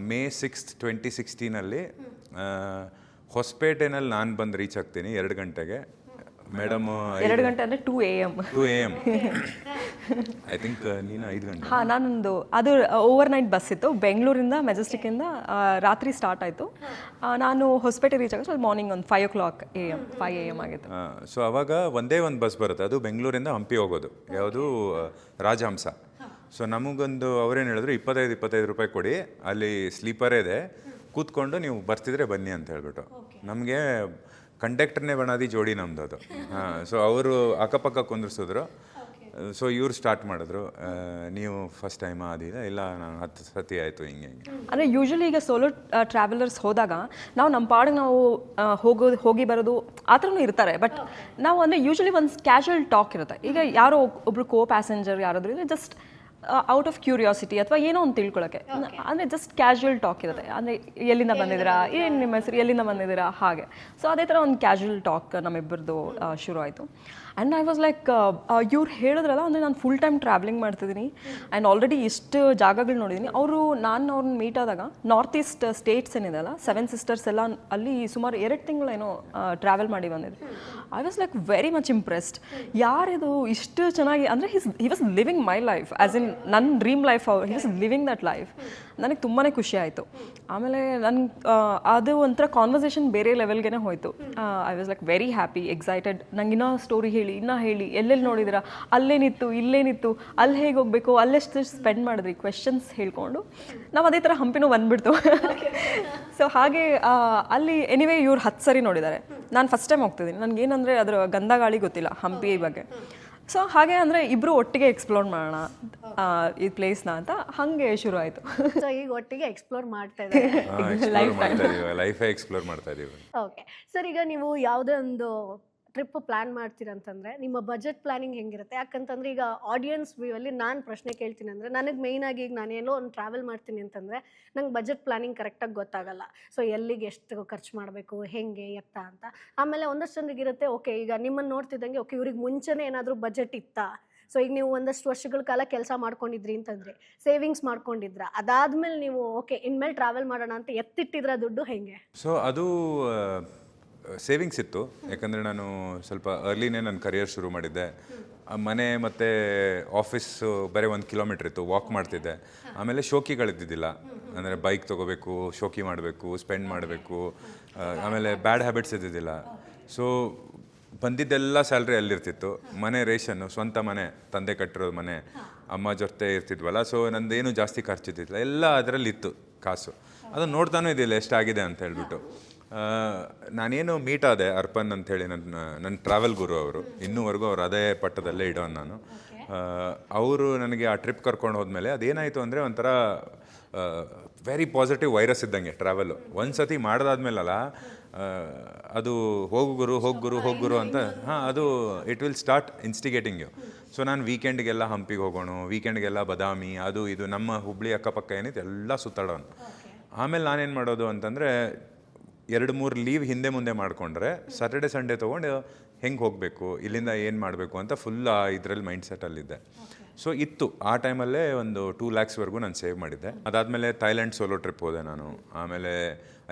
May 6, 2016 ಹೊಸಪೇಟೆನಲ್ಲಿ ನಾನು ಬಂದು ರೀಚ್ ಆಗ್ತೀನಿ 2 ಗಂಟೆಗೆ. ಮೇಡಮ್ 2 ಗಂಟೆ ಅಂದರೆ 2 AM. ಐ ಥಿಂಕ್ ನೀನು 5 ಗಂಟೆ. ಹಾಂ, ನಾನೊಂದು ಅದು ಓವರ್ ನೈಟ್ ಬಸ್ ಇತ್ತು ಬೆಂಗಳೂರಿಂದ ಮೆಜೆಸ್ಟಿಕ್ಕಿಂದ. ರಾತ್ರಿ ಸ್ಟಾರ್ಟ್ ಆಯಿತು. ನಾನು ಹೊಸಪೇಟೆ ರೀಚ್ ಆಗೋದು ಮಾರ್ನಿಂಗ್ ಒಂದು 5 AM ಆಗಿತ್ತು. ಸೊ ಅವಾಗ ಒಂದೇ ಒಂದು ಬಸ್ ಬರುತ್ತೆ, ಅದು ಬೆಂಗಳೂರಿಂದ ಹಂಪಿ ಹೋಗೋದು, ಯಾವುದು ರಾಜಹಂಸ. ಸೊ ನಮಗೊಂದು ಅವ್ರೇನು ಹೇಳಿದ್ರು, 25 ರೂಪಾಯಿ ಕೊಡಿ, ಅಲ್ಲಿ ಸ್ಲೀಪರೇ ಇದೆ, ಕೂತ್ಕೊಂಡು ನೀವು ಬರ್ತಿದ್ರೆ ಬನ್ನಿ ಅಂತ ಹೇಳ್ಬಿಟ್ಟು. ನಮಗೆ ಕಂಡಕ್ಟರ್ನೇ ಬಣಾದಿ ಜೋಡಿ ನಮ್ದು ಅದು. ಸೊ ಅವರು ಅಕ್ಕಪಕ್ಕ ಕುಂದಿರ್ಸಿದ್ರು. ಸೊ ಇವ್ರು ಸ್ಟಾರ್ಟ್ ಮಾಡಿದ್ರು, ನೀವು ಫಸ್ಟ್ ಟೈಮ್ ಆದಿಲ್ಲ, ಇಲ್ಲ ನಾನು 10 ಸತಿ ಆಯಿತು, ಹಿಂಗೆ. ಅಂದರೆ ಯೂಶ್ವಲಿ ಈಗ ಸೋಲೋ ಟ್ರಾವೆಲರ್ಸ್ ಹೋದಾಗ ನಾವು ನಮ್ಮ ಪಾಡಿಗೆ ನಾವು ಹೋಗಿ ಬರೋದು ಆ ಥರನೂ ಇರ್ತಾರೆ. ಬಟ್ ನಾವು ಅಂದರೆ ಯೂಶ್ವಲಿ ಒಂದು ಕ್ಯಾಶುವಲ್ ಟಾಕ್ ಇರುತ್ತೆ. ಈಗ ಯಾರೋ ಒಬ್ರು ಪ್ಯಾಸೆಂಜರ್ ಯಾರಾದರೂ ಇದ್ರೆ ಜಸ್ಟ್ ಔಟ್ ಆಫ್ ಕ್ಯೂರಿಯಾಸಿಟಿ ಅಥವಾ ಏನೋ ಒಂದು ತಿಳ್ಕೊಳಕ್ಕೆ ಅಂದರೆ ಜಸ್ಟ್ ಕ್ಯಾಶುವಲ್ ಟಾಕ್ ಇರುತ್ತೆ ಅಂದರೆ ಎಲ್ಲಿಂದ ಬಂದಿದ್ದೀರಾ, ಏನು ನಿಮ್ಮ ಹೆಸರು, ಎಲ್ಲಿಂದ ಬಂದಿದ್ದೀರಾ, ಹಾಗೆ. ಸೊ ಅದೇ ಥರ ಒಂದು ಕ್ಯಾಶುವಲ್ ಟಾಕ್ ನಮ್ಮಿಬ್ಬರದು ಶುರು ಆಯಿತು. ಆ್ಯಂಡ್ ಐ ವಾಸ್ ಲೈಕ್ ಇವ್ರು ಹೇಳಿದ್ರಲ್ಲ, ಅಂದರೆ ನಾನು ಫುಲ್ ಟೈಮ್ ಟ್ರಾವೆಲಿಂಗ್ ಮಾಡ್ತಿದ್ದೀನಿ ಆ್ಯಂಡ್ ಆಲ್ರೆಡಿ ಇಷ್ಟು ಜಾಗಗಳು ನೋಡಿದ್ದೀನಿ. ನಾನು ಅವ್ರನ್ನ ಮೀಟ್ ಆದಾಗ ನಾರ್ತ್ ಈಸ್ಟ್ ಸ್ಟೇಟ್ಸ್ ಏನಿದೆಲ್ಲ 7 ಸಿಸ್ಟರ್ಸ್ ಎಲ್ಲ ಅಲ್ಲಿ ಸುಮಾರು 2 ತಿಂಗಳೇನೋ ಟ್ರಾವೆಲ್ ಮಾಡಿ ಬಂದಿದ್ದೆ. I was like very much impressed. ಯಾರಿದು ಇಷ್ಟು ಚೆನ್ನಾಗಿ, ಅಂದರೆ he was living my life as in ನನ್ನ dream life. He was living that life. ನನಗೆ ತುಂಬಾ ಖುಷಿ ಆಯಿತು. ಆಮೇಲೆ ಅದು ಒಂಥರ ಕಾನ್ವರ್ಸೇಷನ್ ಬೇರೆ ಲೆವೆಲ್ಗೆ ಹೋಯಿತು. I was like very happy, excited. ನಂಗೆ ಇನ್ನೂ ಸ್ಟೋರಿ ಹೇಳಿ, ಎಲ್ಲೆಲ್ಲಿ ನೋಡಿದಿರಾ, ಅಲ್ಲೇನಿತ್ತು, ಇಲ್ಲೇನಿತ್ತು, ಅಲ್ಲಿ ಹೇಗೆ ಹೋಗಬೇಕು, ಅಲ್ಲೆಷ್ಟು ಸ್ಪೆಂಡ್ ಮಾಡಿದ್ರಿ, ಕ್ವೆಶನ್ಸ್ ಹೇಳ್ಕೊಂಡು ನಾವು ಅದೇ ಥರ ಹಂಪಿನೂ ಬಂದ್ಬಿಡ್ತು. ಸೊ ಹಾಗೆ ಅಲ್ಲಿ ಎನಿವೇ ಇವ್ರು 10 ಸರಿ ನೋಡಿದ್ದಾರೆ. ನಾನು ಫಸ್ಟ್ ಟೈಮ್ ಹೋಗ್ತಿದ್ದೀನಿ. ನನಗೇನಂದರೆ ಅದರ ಗಂಧ ಗಾಳಿ ಗೊತ್ತಿಲ್ಲ ಹಂಪಿ ಬಗ್ಗೆ. ಸೊ ಹಾಗೆ ಅಂದರೆ ಇಬ್ಬರು ಒಟ್ಟಿಗೆ ಎಕ್ಸ್ಪ್ಲೋರ್ ಮಾಡೋಣ ಈ ಪ್ಲೇಸ್ನ ಅಂತ ಹಾಗೆ ಶುರು ಆಯಿತು. ಸೊ ಈಗ ಒಟ್ಟಿಗೆ ಎಕ್ಸ್ಪ್ಲೋರ್ ಮಾಡ್ತಾ ಇದ್ದಾರೆ, ಲೈಫೇ ಎಕ್ಸ್ಪ್ಲೋರ್ ಮಾಡ್ತಾ ಇದೀವಿ. ಓಕೆ ಸರ್, ಈಗ ನೀವು ಯಾವುದೇ ಒಂದು ಟ್ರಿಪ್ ಪ್ಲ್ಯಾನ್ ಮಾಡ್ತೀರಂತಂದರೆ ನಿಮ್ಮ ಬಜೆಟ್ ಪ್ಲಾನಿಂಗ್ ಹೆಂಗಿರುತ್ತೆ? ಯಾಕಂತಂದರೆ ಈಗ ಆಡಿಯನ್ಸ್ ವ್ಯೂವಲ್ಲಿ ನಾನು ಪ್ರಶ್ನೆ ಕೇಳ್ತೀನಿ ಅಂದರೆ, ನನಗೆ ಮೇಯ್ನಾಗಿ ಈಗ ನಾನೇನೋ ಒಂದು ಟ್ರಾವೆಲ್ ಮಾಡ್ತೀನಿ ಅಂತಂದರೆ ನಂಗೆ ಬಜೆಟ್ ಪ್ಲಾನಿಂಗ್ ಕರೆಕ್ಟಾಗಿ ಗೊತ್ತಾಗಲ್ಲ. ಸೊ ಎಲ್ಲಿಗೆ ಎಷ್ಟು ಖರ್ಚು ಮಾಡಬೇಕು, ಹೆಂಗೆ ಎತ್ತ ಅಂತ. ಆಮೇಲೆ ಒಂದಷ್ಟು ಜನರಿಗಿರುತ್ತೆ, ಓಕೆ ಈಗ ನಿಮ್ಮನ್ನು ನೋಡ್ತಿದ್ದಂಗೆ ಓಕೆ ಇವ್ರಿಗೆ ಮುಂಚೆನೇ ಏನಾದರೂ ಬಜೆಟ್ ಇತ್ತಾ, ಸೊ ಈಗ ನೀವು ಒಂದಷ್ಟು ವರ್ಷಗಳ ಕಾಲ ಕೆಲಸ ಮಾಡ್ಕೊಂಡಿದ್ರಿ ಅಂತಂದರೆ ಸೇವಿಂಗ್ಸ್ ಮಾಡ್ಕೊಂಡಿದ್ರ, ಅದಾದಮೇಲೆ ನೀವು ಓಕೆ ಇನ್ಮೇಲೆ ಟ್ರಾವೆಲ್ ಮಾಡೋಣ ಅಂತ ಎತ್ತಿಟ್ಟಿದ್ರ ದುಡ್ಡು ಹೆಂಗೆ? ಸೊ ಅದು ಸೇವಿಂಗ್ಸ್ ಇತ್ತು. ಯಾಕಂದರೆ ನಾನು ಸ್ವಲ್ಪ ಅರ್ಲಿನೇ ನನ್ನ ಕರಿಯರ್ ಶುರು ಮಾಡಿದ್ದೆ. ಮನೆ ಮತ್ತು ಆಫೀಸು ಬರೀ 1 ಕಿಲೋಮೀಟ್ರ್ ಇತ್ತು, ವಾಕ್ ಮಾಡ್ತಿದ್ದೆ. ಆಮೇಲೆ ಶೋಕಿಗಳಿದ್ದಿದ್ದಿಲ್ಲ, ಅಂದರೆ ಬೈಕ್ ತೊಗೋಬೇಕು, ಶೋಕಿ ಮಾಡಬೇಕು, ಸ್ಪೆಂಡ್ ಮಾಡಬೇಕು. ಆಮೇಲೆ ಬ್ಯಾಡ್ ಹ್ಯಾಬಿಟ್ಸ್ ಇದ್ದಿದ್ದಿಲ್ಲ. ಸೊ ಬಂದಿದ್ದೆಲ್ಲ ಸ್ಯಾಲ್ರಿ ಅಲ್ಲಿರ್ತಿತ್ತು. ಮನೆ ರೇಷನ್ನು, ಸ್ವಂತ ಮನೆ, ತಂದೆ ಕಟ್ಟಿರೋ ಮನೆ, ಅಮ್ಮ ಜೊತೆ ಇರ್ತಿದ್ವಲ್ಲ. ಸೊ ನಂದೇನು ಜಾಸ್ತಿ ಖರ್ಚಿದ್ದಿಲ್ಲ, ಎಲ್ಲ ಅದರಲ್ಲಿತ್ತು ಕಾಸು. ಅದನ್ನು ನೋಡ್ತಾನೂ ಇದ್ದಿಲ್ಲ ಎಷ್ಟಾಗಿದೆ ಅಂತ ಹೇಳ್ಬಿಟ್ಟು. ನಾನೇನು ಮೀಟ್ ಆದೆ ಅರ್ಪನ್ ಅಂಥೇಳಿ, ನನ್ನ ಟ್ರಾವೆಲ್ ಗುರು ಅವರು. ಇನ್ನೂವರೆಗೂ ಅವ್ರು ಅದೇ ಪಟ್ಟದಲ್ಲೇ ಇಡೋನು ನಾನು. ಅವರು ನನಗೆ ಆ ಟ್ರಿಪ್ ಕರ್ಕೊಂಡು ಹೋದ್ಮೇಲೆ ಅದೇನಾಯಿತು ಅಂದರೆ ಒಂಥರ ವೆರಿ ಪಾಸಿಟಿವ್ ವೈರಸ್ ಇದ್ದಂಗೆ ಟ್ರಾವೆಲ್ಲು. ಒಂದು ಸತಿ ಮಾಡಿದಾದ್ಮೇಲಲ್ಲ ಅದು ಹೋಗುರು ಅಂತ, ಅದು it will start instigating you. So ನಾನು ವೀಕೆಂಡ್ಗೆಲ್ಲ ಹಂಪಿಗೆ ಹೋಗೋಣ, ವೀಕೆಂಡ್ಗೆಲ್ಲ ಬದಾಮಿ, ಅದು ಇದು ನಮ್ಮ ಹುಬ್ಳಿ ಅಕ್ಕಪಕ್ಕ ಏನಿತ್ತು ಎಲ್ಲ ಸುತ್ತಾಡೋನು. ಆಮೇಲೆ ನಾನೇನು ಮಾಡೋದು ಅಂತಂದರೆ 2-3 ಲೀವ್ ಹಿಂದೆ ಮುಂದೆ ಮಾಡಿಕೊಂಡ್ರೆ ಸ್ಯಾಟರ್ಡೆ ಸಂಡೇ ತೊಗೊಂಡು ಹೆಂಗೆ ಹೋಗಬೇಕು, ಇಲ್ಲಿಂದ ಏನು ಮಾಡಬೇಕು ಅಂತ ಫುಲ್ ಇದರಲ್ಲಿ ಮೈಂಡ್ ಸೆಟ್ಟಲ್ಲಿದ್ದೆ. ಸೊ ಇತ್ತು ಆ ಟೈಮಲ್ಲೇ ಒಂದು 2 lakhsವರೆಗೂ ನಾನು ಸೇವ್ ಮಾಡಿದ್ದೆ. ಅದಾದಮೇಲೆ ಥೈಲ್ಯಾಂಡ್ ಸೋಲೋ ಟ್ರಿಪ್ ಹೋದೆ ನಾನು. ಆಮೇಲೆ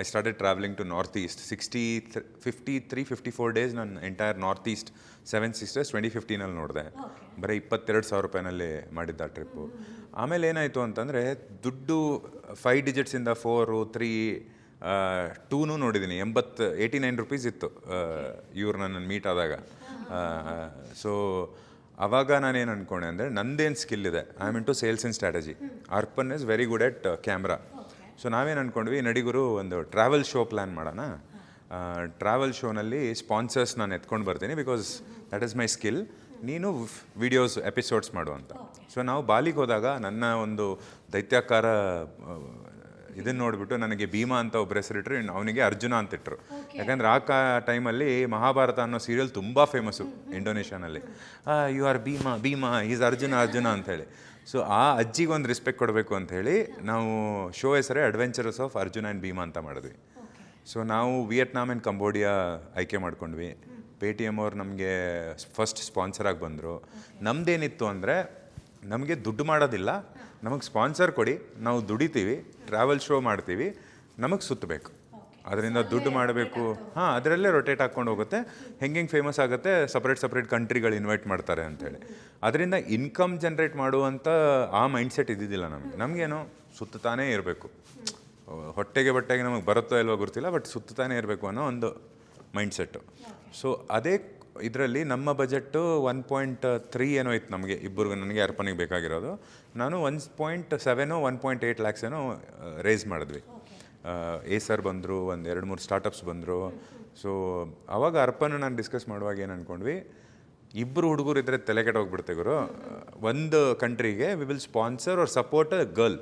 I started travelling to north east. 53-54 days ನಾನು ಎಂಟೈರ್ ನಾರ್ತ್ ಈಸ್ಟ್ 7 ಸಿಸ್ಟರ್ಸ್ 2015 ನೋಡಿದೆ. ಬರೀ 22,000 ರೂಪಾಯಿನಲ್ಲಿ ಮಾಡಿದ್ದ ಆ ಟ್ರಿಪ್ಪು. ಆಮೇಲೆ ಏನಾಯಿತು ಅಂತಂದರೆ ದುಡ್ಡು 5 ಡಿಜಿಟ್ಸಿಂದ 4, 3, 2 ನೋಡಿದ್ದೀನಿ. 89 ರುಪೀಸ್ ಇತ್ತು ಇವ್ರು ನನ್ನನ್ನು ಮೀಟ್ ಆದಾಗ. ಸೊ ಆವಾಗ ನಾನೇನು ಅಂದ್ಕೊಂಡೆ ಅಂದರೆ, ನಂದೇನು ಸ್ಕಿಲ್ ಇದೆ, I am into sales and strategy. Arpan is very good at camera. So ನಾವೇನು ಅಂದ್ಕೊಂಡ್ವಿ, ನಡಿಗುರು ಒಂದು ಟ್ರಾವೆಲ್ ಶೋ ಪ್ಲ್ಯಾನ್ ಮಾಡೋಣ. ಟ್ರಾವೆಲ್ ಶೋನಲ್ಲಿ ಸ್ಪಾನ್ಸರ್ಸ್ ನಾನು ಎತ್ಕೊಂಡು ಬರ್ತೀನಿ, because that is my skill. ನೀನು ವಿಡಿಯೋಸ್ ಎಪಿಸೋಡ್ಸ್ ಮಾಡು ಅಂತ. ಸೊ ನಾವು ಬಾಲಿಗೆ ಹೋದಾಗ ನನ್ನ ಒಂದು ದೈತ್ಯಾಕಾರ ಇದನ್ನು ನೋಡಿಬಿಟ್ಟು ನನಗೆ ಭೀಮಾ ಅಂತ ಒಬ್ಬರು ಹೆಸರಿಟ್ರು, ಅವನಿಗೆ ಅರ್ಜುನ ಅಂತಿಟ್ರು. ಯಾಕಂದರೆ ಆ ಟೈಮಲ್ಲಿ ಮಹಾಭಾರತ ಅನ್ನೋ ಸೀರಿಯಲ್ ತುಂಬ ಫೇಮಸ್ಸು ಇಂಡೋನೇಷ್ಯಾನಲ್ಲಿ. You are Bhima is Arjuna ಅಂಥೇಳಿ. ಸೊ ಆ ಅಜ್ಜಿಗೊಂದು ರೆಸ್ಪೆಕ್ಟ್ ಕೊಡಬೇಕು ಅಂಥೇಳಿ ನಾವು ಶೋ ಹೆಸರೇ adventures of Arjuna and Bhima ಅಂತ ಮಾಡಿದ್ವಿ. ಸೊ ನಾವು ವಿಯೆಟ್ನಾಮ್ ಆ್ಯಂಡ್ ಕಂಬೋಡಿಯಾ ಆಯ್ಕೆ ಮಾಡ್ಕೊಂಡ್ವಿ. ಪೇಟಿಎಮ್ ಅವ್ರು ನಮಗೆ ಫಸ್ಟ್ ಸ್ಪಾನ್ಸರಾಗಿ ಬಂದರು. ನಮ್ಮದೇನಿತ್ತು ಅಂದರೆ, ನಮಗೆ ದುಡ್ಡು ಮಾಡೋದಿಲ್ಲ, ನಮಗೆ ಸ್ಪಾನ್ಸರ್ ಕೊಡಿ, ನಾವು ದುಡಿತೀವಿ, ಟ್ರಾವೆಲ್ ಶೋ ಮಾಡ್ತೀವಿ, ನಮಗೆ ಸುತ್ತಬೇಕು, ಅದರಿಂದ ದುಡ್ಡು ಮಾಡಬೇಕು. ಅದರಲ್ಲೇ ರೊಟೇಟ್ ಹಾಕ್ಕೊಂಡು ಹೋಗುತ್ತೆ, ಹೆಂಗೆ ಫೇಮಸ್ ಆಗುತ್ತೆ, ಸಪ್ರೇಟ್ ಕಂಟ್ರಿಗಳು ಇನ್ವೈಟ್ ಮಾಡ್ತಾರೆ ಅಂಥೇಳಿ. ಅದರಿಂದ ಇನ್ಕಮ್ ಜನ್ರೇಟ್ ಮಾಡುವಂಥ ಆ ಮೈಂಡ್ಸೆಟ್ ಇದ್ದಿದ್ದಿಲ್ಲ ನಮಗೇನು ಸುತ್ತಾನೇ ಇರಬೇಕು, ಹೊಟ್ಟೆಗೆ ನಮಗೆ ಬರುತ್ತೋ ಇಲ್ವೋ ಗೊತ್ತಿಲ್ಲ, ಬಟ್ ಸುತ್ತಾನೇ ಇರಬೇಕು ಅನ್ನೋ ಒಂದು ಮೈಂಡ್ಸೆಟ್ಟು. ಸೊ ಅದೇ ಇದರಲ್ಲಿ ನಮ್ಮ ಬಜೆಟ್ಟು 1.3 ಏನೋ ಇತ್ತು ನಮಗೆ ಇಬ್ಬರಿಗೂ, ನನಗೆ ಅರ್ಪನಿಗೆ ಬೇಕಾಗಿರೋದು. ನಾನು 1.7 1.8 lakhs ಏನೋ ರೇಸ್ ಮಾಡಿದ್ವಿ. ಸರ್ ಬಂದರು, ಒಂದು 2-3 ಸ್ಟಾರ್ಟಪ್ಸ್ ಬಂದರು. ಸೊ ಆವಾಗ ಅರ್ಪನ ನಾನು ಡಿಸ್ಕಸ್ ಮಾಡುವಾಗ ಏನು ಅಂದ್ಕೊಂಡ್ವಿ, ಇಬ್ಬರು ಹುಡುಗರು ಇದ್ದರೆ ತಲೆ ಕೆಟ್ಟು ಹೋಗ್ಬಿಡ್ತೆ ಗುರು. ಒಂದು ಕಂಟ್ರಿಗೆ we will sponsor or support a girl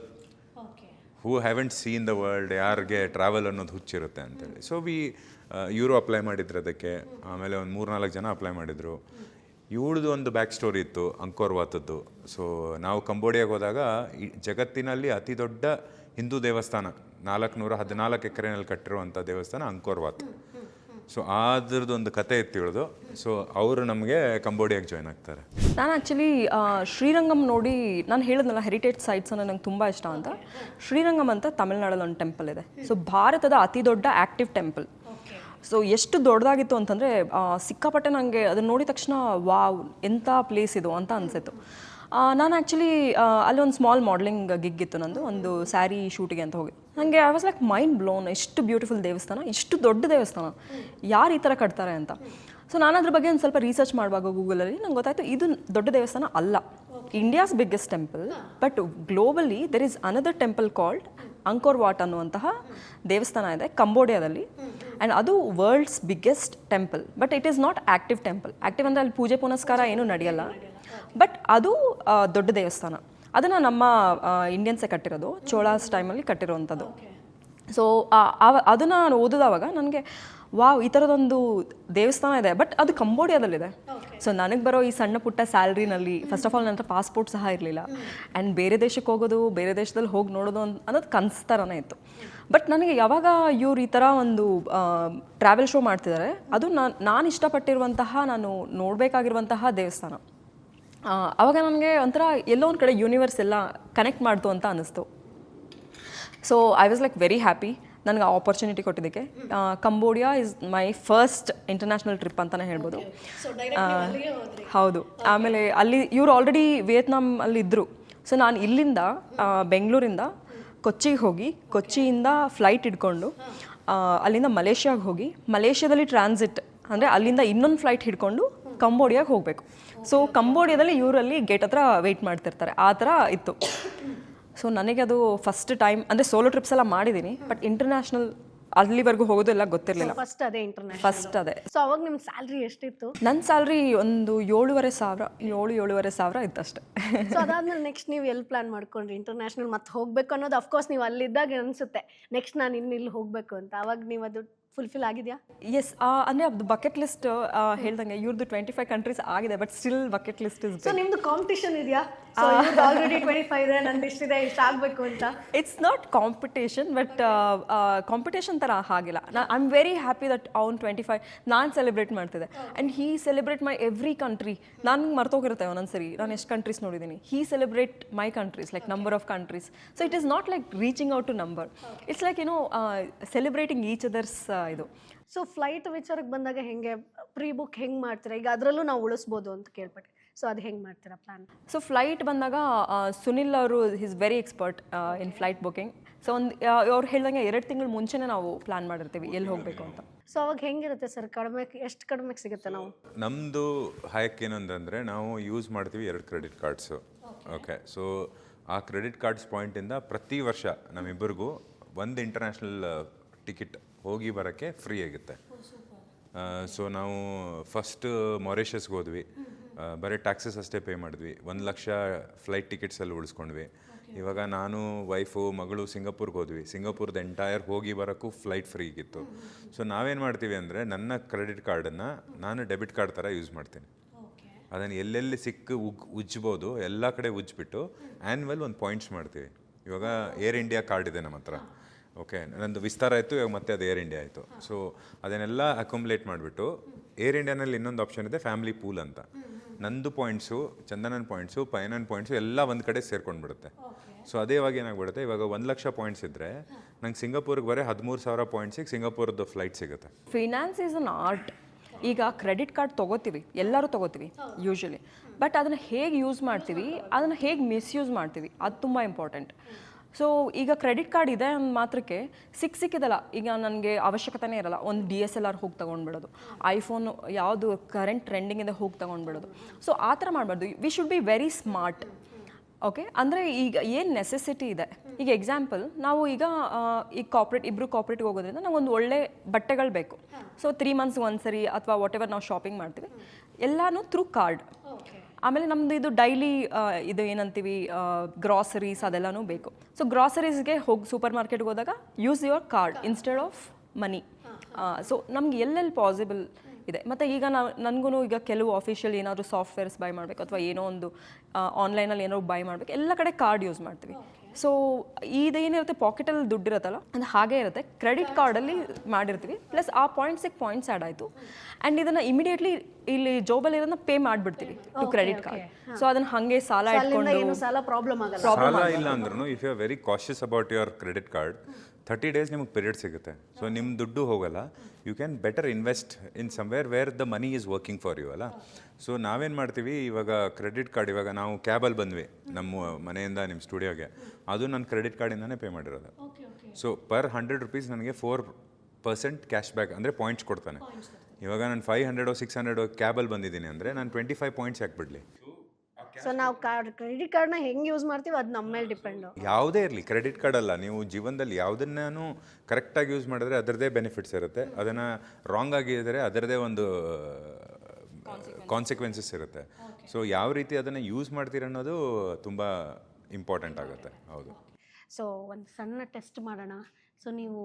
who haven't seen the world, ಯಾರಿಗೆ ಟ್ರಾವೆಲ್ ಅನ್ನೋದು ಹುಚ್ಚಿರುತ್ತೆ ಅಂತೇಳಿ. ಸೊ ಇವರು ಅಪ್ಲೈ ಮಾಡಿದ್ರು ಅದಕ್ಕೆ. ಆಮೇಲೆ ಒಂದು 3-4 ಜನ ಅಪ್ಲೈ ಮಾಡಿದರು. ಇವಳದು ಒಂದು ಬ್ಯಾಕ್ ಸ್ಟೋರಿ ಇತ್ತು ಅಂಕೋರ್ ವಾತದ್ದು. ಸೊ ನಾವು ಕಂಬೋಡಿಯಾಗೆ ಹೋದಾಗ ಈ ಜಗತ್ತಿನಲ್ಲಿ ಅತಿ ದೊಡ್ಡ ಹಿಂದೂ ದೇವಸ್ಥಾನ 414 ಎಕರೆನಲ್ಲಿ ಕಟ್ಟಿರುವಂಥ ದೇವಸ್ಥಾನ ಅಂಕೋರ್ ವಾತ್. ಸೊ ಅದ್ರದ್ದು ಒಂದು ಕತೆ ಇತ್ತು ಇವಳದು. ಸೊ ಅವರು ನಮಗೆ ಕಂಬೋಡಿಯಾಗೆ ಜಾಯ್ನ್ ಆಗ್ತಾರೆ. ನಾನು ಆ್ಯಕ್ಚುಲಿ ಶ್ರೀರಂಗಂ ನೋಡಿ, ನಾನು ಹೇಳಿದ್ನಲ್ಲ ಹೆರಿಟೇಜ್ ಸೈಟ್ಸ್ ಅನ್ನೋ ನಂಗೆ ತುಂಬ ಇಷ್ಟ ಅಂತ. ಶ್ರೀರಂಗಂ ಅಂತ ತಮಿಳ್ನಾಡಲ್ಲಿ ಒಂದು ಟೆಂಪಲ್ ಇದೆ. ಸೊ ಭಾರತದ ಅತಿ ದೊಡ್ಡ ಆ್ಯಕ್ಟಿವ್ ಟೆಂಪಲ್. ಸೊ ಎಷ್ಟು ದೊಡ್ಡದಾಗಿತ್ತು ಅಂತಂದರೆ ಸಿಕ್ಕಾಪಟ್ಟೆ ನನಗೆ ಅದನ್ನು ನೋಡಿದ ತಕ್ಷಣ ವಾವ್ ಎಂಥ ಪ್ಲೇಸ್ ಇದು ಅಂತ ಅನಿಸಿತ್ತು. ನಾನು ಆ್ಯಕ್ಚುಲಿ ಅಲ್ಲಿ ಒಂದು ಸ್ಮಾಲ್ ಮಾಡಲಿಂಗ್ ಗಿಗ್ ಇತ್ತು ನಂದು, ಒಂದು ಸ್ಯಾರಿ ಶೂಟಿಗೆ ಅಂತ ಹೋಗಿ. ನನಗೆ I was like mind blown, ಎಷ್ಟು ಬ್ಯೂಟಿಫುಲ್ ದೇವಸ್ಥಾನ, ಎಷ್ಟು ದೊಡ್ಡ ದೇವಸ್ಥಾನ, ಯಾರು ಈ ಥರ ಕಟ್ತಾರೆ ಅಂತ. ಸೊ ನಾನು ಅದ್ರ ಬಗ್ಗೆ ಒಂದು ಸ್ವಲ್ಪ ರಿಸರ್ಚ್ ಮಾಡುವಾಗ ಗೂಗಲಲ್ಲಿ ನಂಗೆ ಗೊತ್ತಾಯಿತು ಇದು ದೊಡ್ಡ ದೇವಸ್ಥಾನ ಅಲ್ಲ, India's biggest temple. But globally there is another temple called Angkor Wat ಅನ್ನುವಂತಹ ದೇವಸ್ಥಾನ ಇದೆ ಕಂಬೋಡಿಯಾದಲ್ಲಿ. ಆ್ಯಂಡ್ ಅದು world's biggest temple. But it is not active temple. Active ಅಂದರೆ ಅಲ್ಲಿ ಪೂಜೆ ಪುನಸ್ಕಾರ ಏನೂ ನಡೆಯಲ್ಲ. ಬಟ್ ಅದು ದೊಡ್ಡ ದೇವಸ್ಥಾನ. ಅದನ್ನು ನಮ್ಮ ಇಂಡಿಯನ್ಸೇ ಕಟ್ಟಿರೋದು, ಚೋಳಾಸ್ ಟೈಮಲ್ಲಿ ಕಟ್ಟಿರೋವಂಥದ್ದು. ಸೊ ಅದನ್ನು ನಾನು ಓದಿದವಾಗ ನನಗೆ ವಾವ್ ಈ ಥರದೊಂದು ದೇವಸ್ಥಾನ ಇದೆ, ಬಟ್ ಅದು ಕಂಬೋಡಿಯಾದಲ್ಲಿದೆ. ಸೊ ನನಗೆ ಬರೋ ಈ ಸಣ್ಣ ಪುಟ್ಟ ಸ್ಯಾಲ್ರಿನಲ್ಲಿ ಫಸ್ಟ್ ಆಫ್ ಆಲ್ ನನ್ನ ಹತ್ರ ಪಾಸ್ಪೋರ್ಟ್ ಸಹ ಇರಲಿಲ್ಲ. ಆ್ಯಂಡ್ ಬೇರೆ ದೇಶಕ್ಕೆ ಹೋಗೋದು, ಬೇರೆ ದೇಶದಲ್ಲಿ ಹೋಗಿ ನೋಡೋದು ಅನ್ನೋದು ಕನಸು ಥರನೇ ಇತ್ತು. ಬಟ್ ನನಗೆ ಯಾವಾಗ ಇವ್ರು ಈ ಥರ ಒಂದು ಟ್ರಾವೆಲ್ ಶೋ ಮಾಡ್ತಿದ್ದಾರೆ, ಅದು ನಾನು ಇಷ್ಟಪಟ್ಟಿರುವಂತಹ, ನಾನು ನೋಡಬೇಕಾಗಿರುವಂತಹ ದೇವಸ್ಥಾನ. ಆವಾಗ ನನಗೆ ಒಂಥರ ಎಲ್ಲೋ ಒಂದು ಕಡೆ ಯೂನಿವರ್ಸ್ ಎಲ್ಲ ಕನೆಕ್ಟ್ ಮಾಡ್ತು ಅಂತ ಅನ್ನಿಸ್ತು. So I was like very happy ನನಗೆ ಆ ಆಪರ್ಚುನಿಟಿ ಕೊಟ್ಟಿದ್ದಕ್ಕೆ. Cambodia is my first international trip ಅಂತಲೇ ಹೇಳ್ಬೋದು. ಹೌದು. ಆಮೇಲೆ ಅಲ್ಲಿ ಇವರು ಆಲ್ರೆಡಿ ವಿಯೆಟ್ನಾಮಲ್ಲಿ ಇದ್ದರು. ಸೊ ನಾನು ಇಲ್ಲಿಂದ ಬೆಂಗಳೂರಿಂದ ಕೊಚ್ಚಿಗೆ ಹೋಗಿ, ಕೊಚ್ಚಿಯಿಂದ ಫ್ಲೈಟ್ ಹಿಡ್ಕೊಂಡು ಅಲ್ಲಿಂದ ಮಲೇಷ್ಯಾಗೆ ಹೋಗಿ, ಮಲೇಷ್ಯಾದಲ್ಲಿ ಟ್ರಾನ್ಸಿಟ್ ಅಂದರೆ ಅಲ್ಲಿಂದ ಇನ್ನೊಂದು ಫ್ಲೈಟ್ ಹಿಡ್ಕೊಂಡು ಕಂಬೋಡಿಯಾಗೆ ಹೋಗಬೇಕು. ಸೊ ಕಂಬೋಡಿಯಾದಲ್ಲಿ ಇವರಲ್ಲಿ ಗೇಟ್ ಹತ್ರ ವೆಯ್ಟ್ ಮಾಡ್ತಿರ್ತಾರೆ, ಆ ಥರ ಇತ್ತು. ಸೊ ನನಗೆ ಅದು ಫಸ್ಟ್ ಟೈಮ್, ಅಂದರೆ ಸೋಲೋ ಟ್ರಿಪ್ಸ್ ಎಲ್ಲ ಮಾಡಿದ್ದೀನಿ, ಬಟ್ ಇಂಟರ್ನ್ಯಾಷನಲ್ ಅಲ್ಲಿವರೆಗೂ ಹೋಗೋದೆಲ್ಲ ಗೊತ್ತಿರಲಿಲ್ಲ. ಫಸ್ಟ್ ಅದೇ ಇಂಟರ್ನ್ಯಾಷನಲ್. ಫಸ್ಟ್ ಅದೇ. ಸೊ ಅವಾಗ ನಿಮ್ಮ ಸ್ಯಾಲ್ರಿ ಎಷ್ಟಿತ್ತು? ನನ್ನ ಸ್ಯಾಲ್ರಿ ಒಂದು 7,500 ಇತ್ತು ಅಷ್ಟೇ. ಸೊ ಅದಾದ್ಮೇಲೆ ನೆಕ್ಸ್ಟ್ ನೀವು ಎಲ್ಲಿ ಪ್ಲಾನ್ ಮಾಡ್ಕೊಂಡ್ರಿ ಇಂಟರ್ನ್ಯಾಷನಲ್ ಮತ್ತೆ ಹೋಗ್ಬೇಕು ಅನ್ನೋದು? ಅಫ್ಕೋರ್ಸ್ ನೀವು ಅಲ್ಲಿದ್ದಾಗ ಅನಿಸುತ್ತೆ ನೆಕ್ಸ್ಟ್ ನಾನು ಇಲ್ಲಿ ಹೋಗಬೇಕು ಅಂತ. ಅವಾಗ ನೀವು ಅದು ಫುಲ್ಫಿಲ್ ಆಗಿದೆಯಾ? ಎಸ್. ಅಂದರೆ ಅದು ಬಕೆಟ್ ಲಿಸ್ಟ್ ಹೇಳ್ದಂಗೆ ಇವ್ರದ್ದು 25 ಕಂಟ್ರೀಸ್ ಆಗಿದೆ, but still bucket list is. So ನಿಮ್ದು ಕಾಂಪಿಟೇಷನ್ ಇದೆಯಾ? ಆಲ್ರೆಡಿ 25 ಇದೆ, ನಂದು ಇಷ್ಟಿದೆ, ಇಷ್ಟು ಆಗಬೇಕು ಅಂತ. It's not competition, but competition ಥರ ಆಗಿಲ್ಲ. I am very happy that ಅವ್ನು 25 ನಾನು ಸೆಲೆಬ್ರೇಟ್ ಮಾಡ್ತಿದ್ದೆ. And he celebrate my every country. ನಾನು ಮರ್ತೋಗಿರುತ್ತೆ ಒಂದೊಂದ್ಸರಿ ನಾನು ಎಷ್ಟು ಕಂಟ್ರೀಸ್ ನೋಡಿದ್ದೀನಿ. He celebrate my countries, like number of countries. So it is not like reaching out to number, it's like celebrating each others ಇದು. ಸೊ ಫ್ಲೈಟ್ ವಿಚಾರಕ್ಕೆ ಬಂದಾಗ ಹೆಂಗೆ ಪ್ರೀ ಬುಕ್ ಹೆಂಗೆ ಮಾಡ್ತೀರಾ? ಈಗ ಅದರಲ್ಲೂ ನಾವು ಉಳಿಸ್ಬೋದು ಅಂತ ಕೇಳ್ಪಟ್ಟೆ. ಸೊ ಅದು ಹೆಂಗೆ ಮಾಡ್ತೀರಾ ಪ್ಲಾನ್? ಸೊ ಫ್ಲೈಟ್ ಬಂದಾಗ ಸುನಿಲ್ ಅವರು is very expert in flight booking. So ಅವ್ರು ಹೇಳ್ದಂಗೆ 2 ತಿಂಗಳು ಮುಂಚೆನೇ ನಾವು ಪ್ಲಾನ್ ಮಾಡಿರ್ತೀವಿ ಎಲ್ಲಿ ಹೋಗಬೇಕು ಅಂತ. ಸೊ ಅವಾಗ ಹೆಂಗಿರುತ್ತೆ ಸರ್? ಎಷ್ಟು ಕಡಿಮೆಗೆ ಸಿಗುತ್ತೆ? ನಾವು ನಮ್ಮದು ಹ್ಯಾಕ್ ಏನಂತಂದರೆ ನಾವು ಯೂಸ್ ಮಾಡ್ತೀವಿ 2 ಕ್ರೆಡಿಟ್ ಕಾರ್ಡ್ಸು. ಓಕೆ. ಸೊ ಆ ಕ್ರೆಡಿಟ್ ಕಾರ್ಡ್ಸ್ ಪಾಯಿಂಟಿಂದ ಪ್ರತಿ ವರ್ಷ ನಮ್ಮಿಬ್ಬರಿಗೂ ಒಂದು ಇಂಟರ್ನ್ಯಾಷನಲ್ ಟಿಕೆಟ್ ಹೋಗಿ ಬರೋಕ್ಕೆ ಫ್ರೀ ಆಗುತ್ತೆ. ಸೊ ನಾವು ಫಸ್ಟ್ ಮಾರಿಷಸ್ಗೆ ಹೋದ್ವಿ, ಬರೀ ಟ್ಯಾಕ್ಸಸ್ ಅಷ್ಟೇ ಪೇ ಮಾಡಿದ್ವಿ. 1 ಲಕ್ಷ ಫ್ಲೈಟ್ ಟಿಕೆಟ್ಸಲ್ಲಿ ಉಳಿಸ್ಕೊಂಡ್ವಿ. ಇವಾಗ ನಾನು ವೈಫು ಮಗಳು ಸಿಂಗಾಪುರ್ಗೆ ಹೋದ್ವಿ. ಸಿಂಗಾಪುರ್ದ ಎಂಟೈರ್ ಹೋಗಿ ಬರೋಕ್ಕೂ ಫ್ಲೈಟ್ ಫ್ರೀ ಇತ್ತು. ಸೊ ನಾವೇನು ಮಾಡ್ತೀವಿ ಅಂದರೆ ನನ್ನ ಕ್ರೆಡಿಟ್ ಕಾರ್ಡನ್ನು ನಾನು ಡೆಬಿಟ್ ಕಾರ್ಡ್ ಥರ ಯೂಸ್ ಮಾಡ್ತೀನಿ. ಅದನ್ನು ಎಲ್ಲೆಲ್ಲಿ ಉಜ್ಬೋದು ಎಲ್ಲ ಕಡೆ ಉಜ್ಜಿಬಿಟ್ಟು ಆ್ಯನ್ಯುವಲ್ ಒಂದು ಪಾಯಿಂಟ್ಸ್ ಮಾಡ್ತೀವಿ. ಇವಾಗ ಏರ್ ಇಂಡಿಯಾ ಕಾರ್ಡ್ ಇದೆ ನಮ್ಮ ಹತ್ರ. ಓಕೆ, ನಂದು ವಿಸ್ತಾರ ಆಯಿತು, ಇವಾಗ ಮತ್ತೆ ಅದು ಏರ್ ಇಂಡಿಯಾ ಆಯಿತು. ಸೊ ಅದನ್ನೆಲ್ಲ ಅಕ್ಯುಮುಲೇಟ್ ಮಾಡಿಬಿಟ್ಟು ಏರ್ ಇಂಡಿಯಾನಲ್ಲಿ ಇನ್ನೊಂದು ಆಪ್ಷನ್ ಇದೆ ಫ್ಯಾಮಿಲಿ ಪೂಲ್ ಅಂತ. ನಂದು ಪಾಯಿಂಟ್ಸು, ಚಂದನನ್ ಪಾಯಿಂಟ್ಸು, ಪಯನನ್ ಪಾಯಿಂಟ್ಸು ಎಲ್ಲ ಒಂದು ಕಡೆ ಸೇರ್ಕೊಂಡ್ಬಿಡುತ್ತೆ. ಸೊ ಅದೇ ಇವಾಗ ಏನಾಗ್ಬಿಡುತ್ತೆ, ಇವಾಗ 1 ಲಕ್ಷ ಪಾಯಿಂಟ್ಸ್ ಇದ್ದರೆ ನಂಗೆ ಸಿಂಗಾಪುರ್ಗೆ ಬರೀ 13,000 ಪಾಯಿಂಟ್ಸಿಗೆ ಸಿಂಗಾಪುರದ್ದು ಫ್ಲೈಟ್ ಸಿಗುತ್ತೆ. Finance is an art. ಈಗ ಕ್ರೆಡಿಟ್ ಕಾರ್ಡ್ ತೊಗೋತೀವಿ, ಎಲ್ಲರೂ ತೊಗೋತೀವಿ ಯೂಶ್ವಲಿ, ಬಟ್ ಅದನ್ನು ಹೇಗೆ ಯೂಸ್ ಮಾಡ್ತೀವಿ, ಅದನ್ನು ಹೇಗೆ ಮಿಸ್ಯೂಸ್ ಮಾಡ್ತೀವಿ, ಅದು ತುಂಬ ಇಂಪಾರ್ಟೆಂಟ್. ಸೊ ಈಗ ಕ್ರೆಡಿಟ್ ಕಾರ್ಡ್ ಇದೆ ಅಂದ ಮಾತ್ರಕ್ಕೆ ಸಿಕ್ಕಿದಲ್ಲ, ಈಗ ನನಗೆ ಅವಶ್ಯಕತೆನೇ ಇರಲ್ಲ, ಒಂದು DSLR ಹೋಗಿ ತೊಗೊಂಡ್ಬಿಡೋದು, ಐಫೋನ್ ಯಾವುದು ಕರೆಂಟ್ ಟ್ರೆಂಡಿಂಗ್ ಇದೆ ಹೋಗಿ ತೊಗೊಂಡ್ಬಿಡೋದು. ಸೊ ಆ ಥರ ಮಾಡಬಾರ್ದು. We should be very smart. Okay, ಅಂದರೆ ಈಗ ಏನು ನೆಸೆಸಿಟಿ ಇದೆ. ಈಗ ಎಕ್ಸಾಂಪಲ್, ನಾವು ಈಗ ಇಬ್ಬರು ಕಾರ್ಪೊರೇಟ್ಗೆ ಹೋಗೋದ್ರಿಂದ ನಾವು ಒಂದು ಒಳ್ಳೆ ಬಟ್ಟೆಗಳು ಬೇಕು. ಸೊ 3 ಮಂತ್ಸ್ ಒಂದ್ಸರಿ ಅಥವಾ ವಾಟ್ ಎವರ್ ನಾವು ಶಾಪಿಂಗ್ ಮಾಡ್ತೀವಿ, ಎಲ್ಲನೂ ಥ್ರೂ ಕಾರ್ಡ್. ಆಮೇಲೆ ನಮ್ಮದು ಇದು ಡೈಲಿ ಇದು ಏನಂತೀವಿ ಗ್ರಾಸರೀಸ್ ಅದೆಲ್ಲನೂ ಬೇಕು. ಸೊ ಗ್ರಾಸರೀಸ್ಗೆ ಹೋಗಿ ಸೂಪರ್ ಮಾರ್ಕೆಟ್ಗೆ ಹೋದಾಗ use your card instead of money. So ನಮ್ಗೆ ಎಲ್ಲೆಲ್ಲಿ ಪಾಸಿಬಲ್ ಇದೆ. ಮತ್ತು ಈಗ ನನಗೂ ಈಗ ಕೆಲವು ಆಫಿಷಿಯಲ್ ಏನಾದರೂ ಸಾಫ್ಟ್ವೇರ್ಸ್ ಬೈ ಮಾಡಬೇಕು ಅಥವಾ ಏನೋ ಒಂದು ಆನ್ಲೈನಲ್ಲಿ ಏನಾದ್ರು ಬೈ ಮಾಡಬೇಕು, ಎಲ್ಲ ಕಡೆ ಕಾರ್ಡ್ ಯೂಸ್ ಮಾಡ್ತೀವಿ. ಸೊ ಇದೇನಿರುತ್ತೆ ಪಾಕೆಟಲ್ಲಿ ದುಡ್ಡು ಇರುತ್ತಲ್ಲ ಅದು ಹಾಗೆ ಇರುತ್ತೆ. ಕ್ರೆಡಿಟ್ ಕಾರ್ಡಲ್ಲಿ ಮಾಡಿರ್ತೀವಿ, ಪ್ಲಸ್ ಆ ಪಾಯಿಂಟ್ಸ್ ಆ್ಯಡ್ ಆಯಿತು ಆ್ಯಂಡ್ ಇದನ್ನು ಇಮಿಡಿಯೇಟ್ಲಿ ಇಲ್ಲಿ ಜೋಬಲ್ಲಿ ಇರೋದನ್ನ ಪೇ ಮಾಡಿಬಿಡ್ತೀವಿ ಟು ಕ್ರೆಡಿಟ್ ಕಾರ್ಡ್. ಸೊ ಅದನ್ನು ಹಾಗೆ ಸಾಲ ಇಟ್ಕೊಂಡು ಏನು ಸಾಲ ಪ್ರಾಬ್ಲಮ್ ಆಗಲ್ಲ. ಸಾಲ ಇಲ್ಲ ಅಂದ್ರೂ if you are very cautious about your credit card 30 days ನಿಮಗೆ ಪೀರಿಯಡ್ ಸಿಗುತ್ತೆ. ಸೊ ನಿಮ್ಮ ದುಡ್ಡು ಹೋಗಲ್ಲ. You can better invest in somewhere where the money is working for you ಅಲ್ಲ. ಸೊ ನಾವೇನು ಮಾಡ್ತೀವಿ ಇವಾಗ ಕ್ರೆಡಿಟ್ ಕಾರ್ಡ್, ಇವಾಗ ನಾವು ಕ್ಯಾಬಲ್ಲಿ ಬಂದ್ವಿ ನಮ್ಮ ಮನೆಯಿಂದ ನಿಮ್ಮ ಸ್ಟುಡಿಯೋಗೆ, ಅದು ನನ್ನ ಕ್ರೆಡಿಟ್ ಕಾರ್ಡಿಂದನೇ ಪೇ ಮಾಡಿರೋದು. ಸೊ ಪರ್ 100 rupees ನನಗೆ 4% ಕ್ಯಾಶ್ ಬ್ಯಾಕ್ ಅಂದರೆ ಪಾಯಿಂಟ್ಸ್ ಕೊಡ್ತಾನೆ. ಇವಾಗ ನಾನು 500 600 ಕ್ಯಾಬಲ್ಲಿ ಬಂದಿದ್ದೀನಿ ಅಂದರೆ ನಾನು 25 ಪಾಯಿಂಟ್ಸ್ ಹಾಕ್ಬಿಡ್ಲಿ. ಸೊ ನಾವು ಕ್ರೆಡಿಟ್ ಕಾರ್ಡ್ನ ಹೆಂಗೆ ಯೂಸ್ ಮಾಡ್ತೀವಿ ಅದು ನಮ್ಮ ಮೇಲೆ ಡಿಪೆಂಡು. ಯಾವುದೇ ಇರಲಿ, ಕ್ರೆಡಿಟ್ ಕಾರ್ಡ್ ಅಲ್ಲ, ನೀವು ಜೀವನದಲ್ಲಿ ಯಾವುದನ್ನೂ ಕರೆಕ್ಟಾಗಿ ಯೂಸ್ ಮಾಡಿದ್ರೆ ಅದರದ್ದೇ ಬೆನಿಫಿಟ್ಸ್ ಇರುತ್ತೆ. ಅದನ್ನು ರಾಂಗ್ ಆಗಿದ್ದರೆ ಅದರದ್ದೇ ಒಂದು ಕಾನ್ಸಿಕ್ವೆನ್ಸಸ್ ಇರುತ್ತೆ. ಸೊ ಯಾವ ರೀತಿ ಅದನ್ನು ಯೂಸ್ ಮಾಡ್ತೀರ ಅನ್ನೋದು ತುಂಬ ಇಂಪಾರ್ಟೆಂಟ್ ಆಗುತ್ತೆ. ಹೌದು. ಸೊ ಒಂದು ಸಣ್ಣ ಟೆಸ್ಟ್ ಮಾಡೋಣ. ಸೊ ನೀವು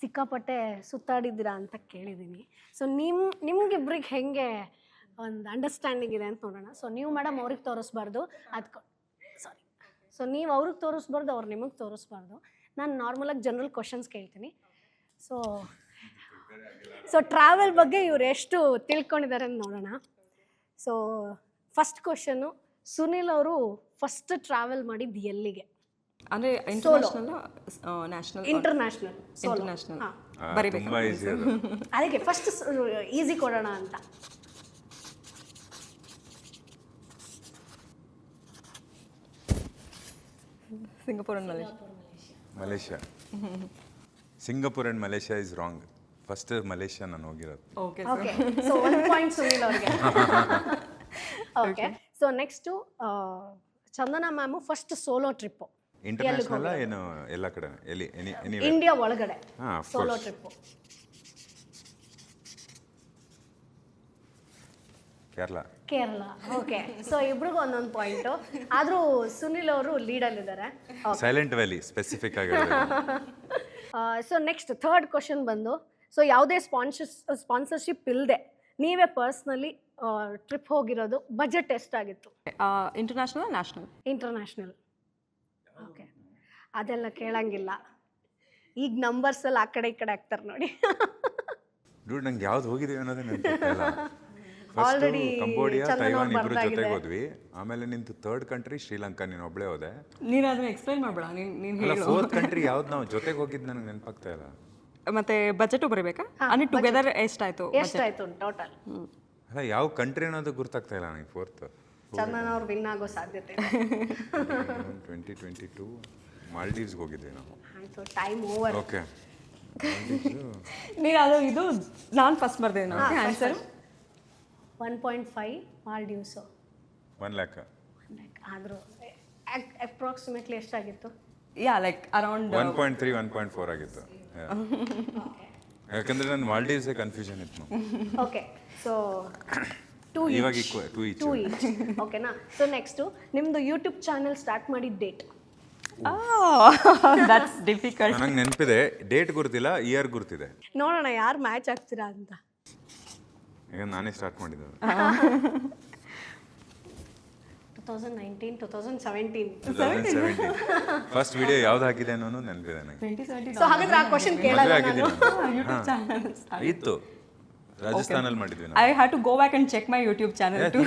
ಸಿಕ್ಕಾಪಟ್ಟೆ ಸುತ್ತಾಡಿದ್ದೀರಾ ಅಂತ ಕೇಳಿದ್ದೀನಿ. ಸೊ ನಿಮ್ಗಿಬ್ರಿಗೆ ಹೆಂಗೆ ಒಂದು ಅಂಡರ್ಸ್ಟ್ಯಾಂಡಿಂಗ್ ಇದೆ ಅಂತ ನೋಡೋಣ. ಸೊ ನೀವು ಮೇಡಮ್ ಅವ್ರಿಗೆ ತೋರಿಸ್ಬಾರ್ದು, ಸಾರಿ, ಸೊ ನೀವು ಅವ್ರಿಗೆ ತೋರಿಸ್ಬಾರ್ದು, ಅವ್ರು ನಿಮಗೆ ತೋರಿಸ್ಬಾರ್ದು. ನಾನು ನಾರ್ಮಲಾಗಿ ಜನರಲ್ ಕ್ವಶನ್ಸ್ ಕೇಳ್ತೀನಿ. ಸೊ ಟ್ರಾವೆಲ್ ಬಗ್ಗೆ ಇವ್ರು ಎಷ್ಟು ತಿಳ್ಕೊಂಡಿದ್ದಾರೆ ಅಂತ ನೋಡೋಣ. ಸೊ ಫಸ್ಟ್ ಕ್ವಶನು, ಸುನಿಲ್ ಅವರು ಫಸ್ಟ್ ಟ್ರಾವೆಲ್ ಮಾಡಿದ್ದು ಎಲ್ಲಿಗೆ? ಅಂದರೆ ಇಂಟರ್ನ್ಯಾಷನಲ್ ನ್ಯಾಷನಲ್ ಇಂಟರ್ನ್ಯಾಷನಲ್ ಇಂಟರ್ನ್ಯಾಷನಲ್ ಬರೀಬೇಕು. ಅದಕ್ಕೆ ಫಸ್ಟ್ ಈಸಿ ಕೊಡೋಣ ಅಂತ. Singapore and Malaysia. Singapore and Malaysia is wrong. First Malaysia ನಾನು ಹೋಗಿರೋದು. Okay okay, so 1 point Sunil ಅವ್ರಿಗೆ. Okay, so next Chandana ma'am first solo trip international ಏನು ಎಲ್ಲ ಕಡೆ ಎಲ್ಲಿ ಇಂಡಿಯಾ ಒಳಗಡೆ ಹಾಂ solo trip Kerala. Okay, so ಇಬ್ರಿಗೂ ಒಂದೊಂದು ಪಾಯಿಂಟು. ಆದರೂ ಸುನಿಲ್ ಅವರು ಲೀಡಲ್ಲಿದ್ದಾರೆ. ಸೈಲೆಂಟ್ ವ್ಯಾಲಿ ಸ್ಪೆಸಿಫಿಕ್ ಆಗಿ. ಸೊ ನೆಕ್ಸ್ಟ್ ಥರ್ಡ್ ಕ್ವಶನ್ ಬಂದು, ಸೊ ಯಾವುದೇ ಸ್ಪಾನ್ಸರ್ಶಿಪ್ ಇಲ್ಲದೆ ನೀವೇ ಪರ್ಸ್ನಲಿ ಟ್ರಿಪ್ ಹೋಗಿರೋದು, budget ಎಷ್ಟಾಗಿತ್ತು? International national? International. Okay, ಅದೆಲ್ಲ ಕೇಳಂಗಿಲ್ಲ. ಈಗ ನಂಬರ್ಸಲ್ಲಿ ಆ ಕಡೆ ಈ ಕಡೆ ಆಗ್ತಾರೆ ನೋಡಿ. ಡೂಡ್ ನಂಗೆ ಯಾವ್ದು ಹೋಗಿದ್ದೀವಿ ಅನ್ನೋದೇ ನೆನಪಿಲ್ಲ. ಫಸ್ಟ್ ಕಂಬೋಡಿಯಾ, ತೈವಾನ್ ಇಬ್ರು ಜೊತೆಗೆ ಹೋದ್ವಿ. ಆಮೇಲೆ ನಿಂತು ಥರ್ಡ್ ಕಂಟ್ರಿ ಶ್ರೀಲಂಕಾ, ನೀನು ಒಬ್ಳೆ ಹೋದೆ. ನೀನು ಅದನ್ನ ಎಕ್ಸ್ಪ್ಲೈನ್ ಮಾಡ್ಬೇಡ, ನೀನು ಅಲ್ಲ ಫೋರ್ತ್ ಕಂಟ್ರಿ ಯಾವ್ದು ನಾವು ಜೊತೆಗೆ ಹೋಗಿದ್ದು ನನಗೆ ನೆನಪಾಗ್ತಾ ಇಲ್ಲ. ಮತ್ತೆ ಬಜೆಟು ಬರಬೇಕಾ? ಅಂದ್ರೆ ಟುಗೆದರ್ ಎಷ್ಟಾಯ್ತು ಟೋಟಲ್? ಅಲ್ಲ ಯಾವ ಕಂಟ್ರಿ ಅನ್ನೋದು ಗುರ್ತಾಗ್ತಾ ಇಲ್ಲ ನನಗೆ. ಫೋರ್ತ್ ಚಂದನ್ ಅವ್ರು ವಿನ್ ಆಗೋ ಸಾಧ್ಯತೆ 2022 ಮಾಲ್ಡೀವ್ಸ್ಗೆ ಹೋಗಿದ್ವಿ ನಾವು. ಆಯ್ತು, ಟೈಮ್ ಓವರ್. ಓಕೆ, ನೀನು ಅದು ಇದು ನಾನು ಫಸ್ಟ್ ಬರ್ದೇನೆ ನನಗೆ ಆನ್ಸರ್. 1.5 Maldives 1 lakh. ಆದರೂ ಅಪ್ರಾಕ್ಸಿಮೇಟ್ಲಿ ಎಷ್ಟಾಗಿತ್ತು? ಯಾ ಲೈಕ್ ಅರೌಂಡ್ 1.3 1.4 ಆಗಿತ್ತು. ಯಾಕಂದ್ರೆ ನನ್ನ ಮಾಲ್ಡೀವ್ಸೇ ಕನ್ಫ್ಯೂಷನ್ ಇತ್ತು. ಓಕೆ, ಸೊ 2 ಇವಾಗ ಈಚ್. ಓಕೆನಾ? ಸೊ ನೆಕ್ಸ್ಟು ನಿಮ್ಮದು ಯೂಟ್ಯೂಬ್ ಚಾನೆಲ್ ಸ್ಟಾರ್ಟ್ ಮಾಡಿದ ಡೇಟ್? That's difficult. ನನಗೆ ನೆನಪಿದೆ, ಡೇಟ್ ಗುರ್ತಿಲ್ಲ, ಇಯರ್ ಗುರ್ತಿದೆ. ನೋಡೋಣ ಯಾರು ಮ್ಯಾಚ್ ಆಗ್ತೀರಾ ಅಂತ. ಈಗ ನಾನೇ ಸ್ಟಾರ್ಟ್ ಮಾಡಿದ್ದು. 2019 2017 ಫಸ್ಟ್ ವಿಡಿಯೋ ಯಾವ್ದು ಹಾಕಿದೆ ಅನ್ನೋದು ನೆನಪಿದೆ ನನಗೆ. ಸೊ ಹಾಗಾದ್ರೆ ಆ ಕ್ವಶನ್ ಕೇಳಲ್ಲ ನಾನು. ಯೂಟ್ಯೂಬ್ ಚಾನೆಲ್ ಇತ್ತು, ರಾಜಸ್ಥಾನಲ್ಲಿ ಮಾಡಿದ್ವಿ ನಾವು. I have to go back and check my YouTube channel too.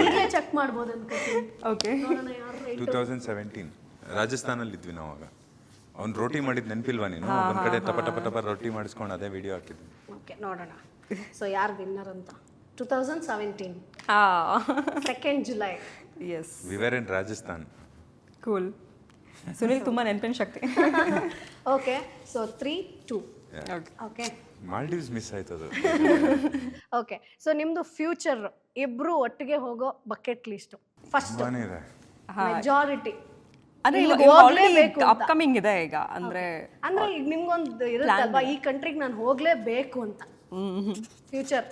ಈಗಲೇ ಚೆಕ್ ಮಾಡ್ಬೋದು ಅನ್ಕೋತೀನಿ. ಓಕೆ, ನೋಡೋಣ ಯಾರು. 2017 ರಾಜಸ್ಥಾನಲ್ಲಿ ಇದ್ವಿ ನಾವು. ಆಗ ಅವ್ನು ರೋಟಿ ಮಾಡಿದ್ ನೆನಪಿಲ್ವಾ ನೀನು? ಒಂದ್ ಕಡೆ ಟಪ ಟಪ ಟಪ ರೊಟ್ಟಿ ಮಾಡಿಸ್ಕೊಂಡು ಅದೇ ವಿಡಿಯೋ ಹಾಕಿದ್ವಿ. ಓಕೆ, ನೋಡೋಣ ಸೊ ಯಾರು ವಿನ್ನರ್ ಅಂತ. 2017 2nd July. Yes, we were in Rajasthan. Cool. Sunil ತುಂಬ ನೆನಪಿನ ಶಕ್ತಿ. Okay, so 3-2. Okay, Maldives miss ಆಯ್ತದು. ಓಕೆ, ಸೊ ನಿಮ್ದು ಫ್ಯೂಚರ್ ಇಬ್ರು ಒಟ್ಟಿಗೆ ಹೋಗೋ ಬಕೆಟ್ ಲಿಸ್ಟ್ ಫಸ್ಟ್ ಇದೆ. ಮೆಜಾರಿಟಿ ಅಂದ್ರೆ ಅಪ್ಕಮಿಂಗ್ ಇದೆ ಈಗ. ಅಂದ್ರೆ ಈಗ ನಿಮ್ಗೊಂದು ಇರುತ್ತಲ್ವಾ, ಈ ಕಂಟ್ರಿಗೆ ನಾನು ಹೋಗ್ಲೇಬೇಕು ಅಂತ ಫ್ಯೂಚರ್.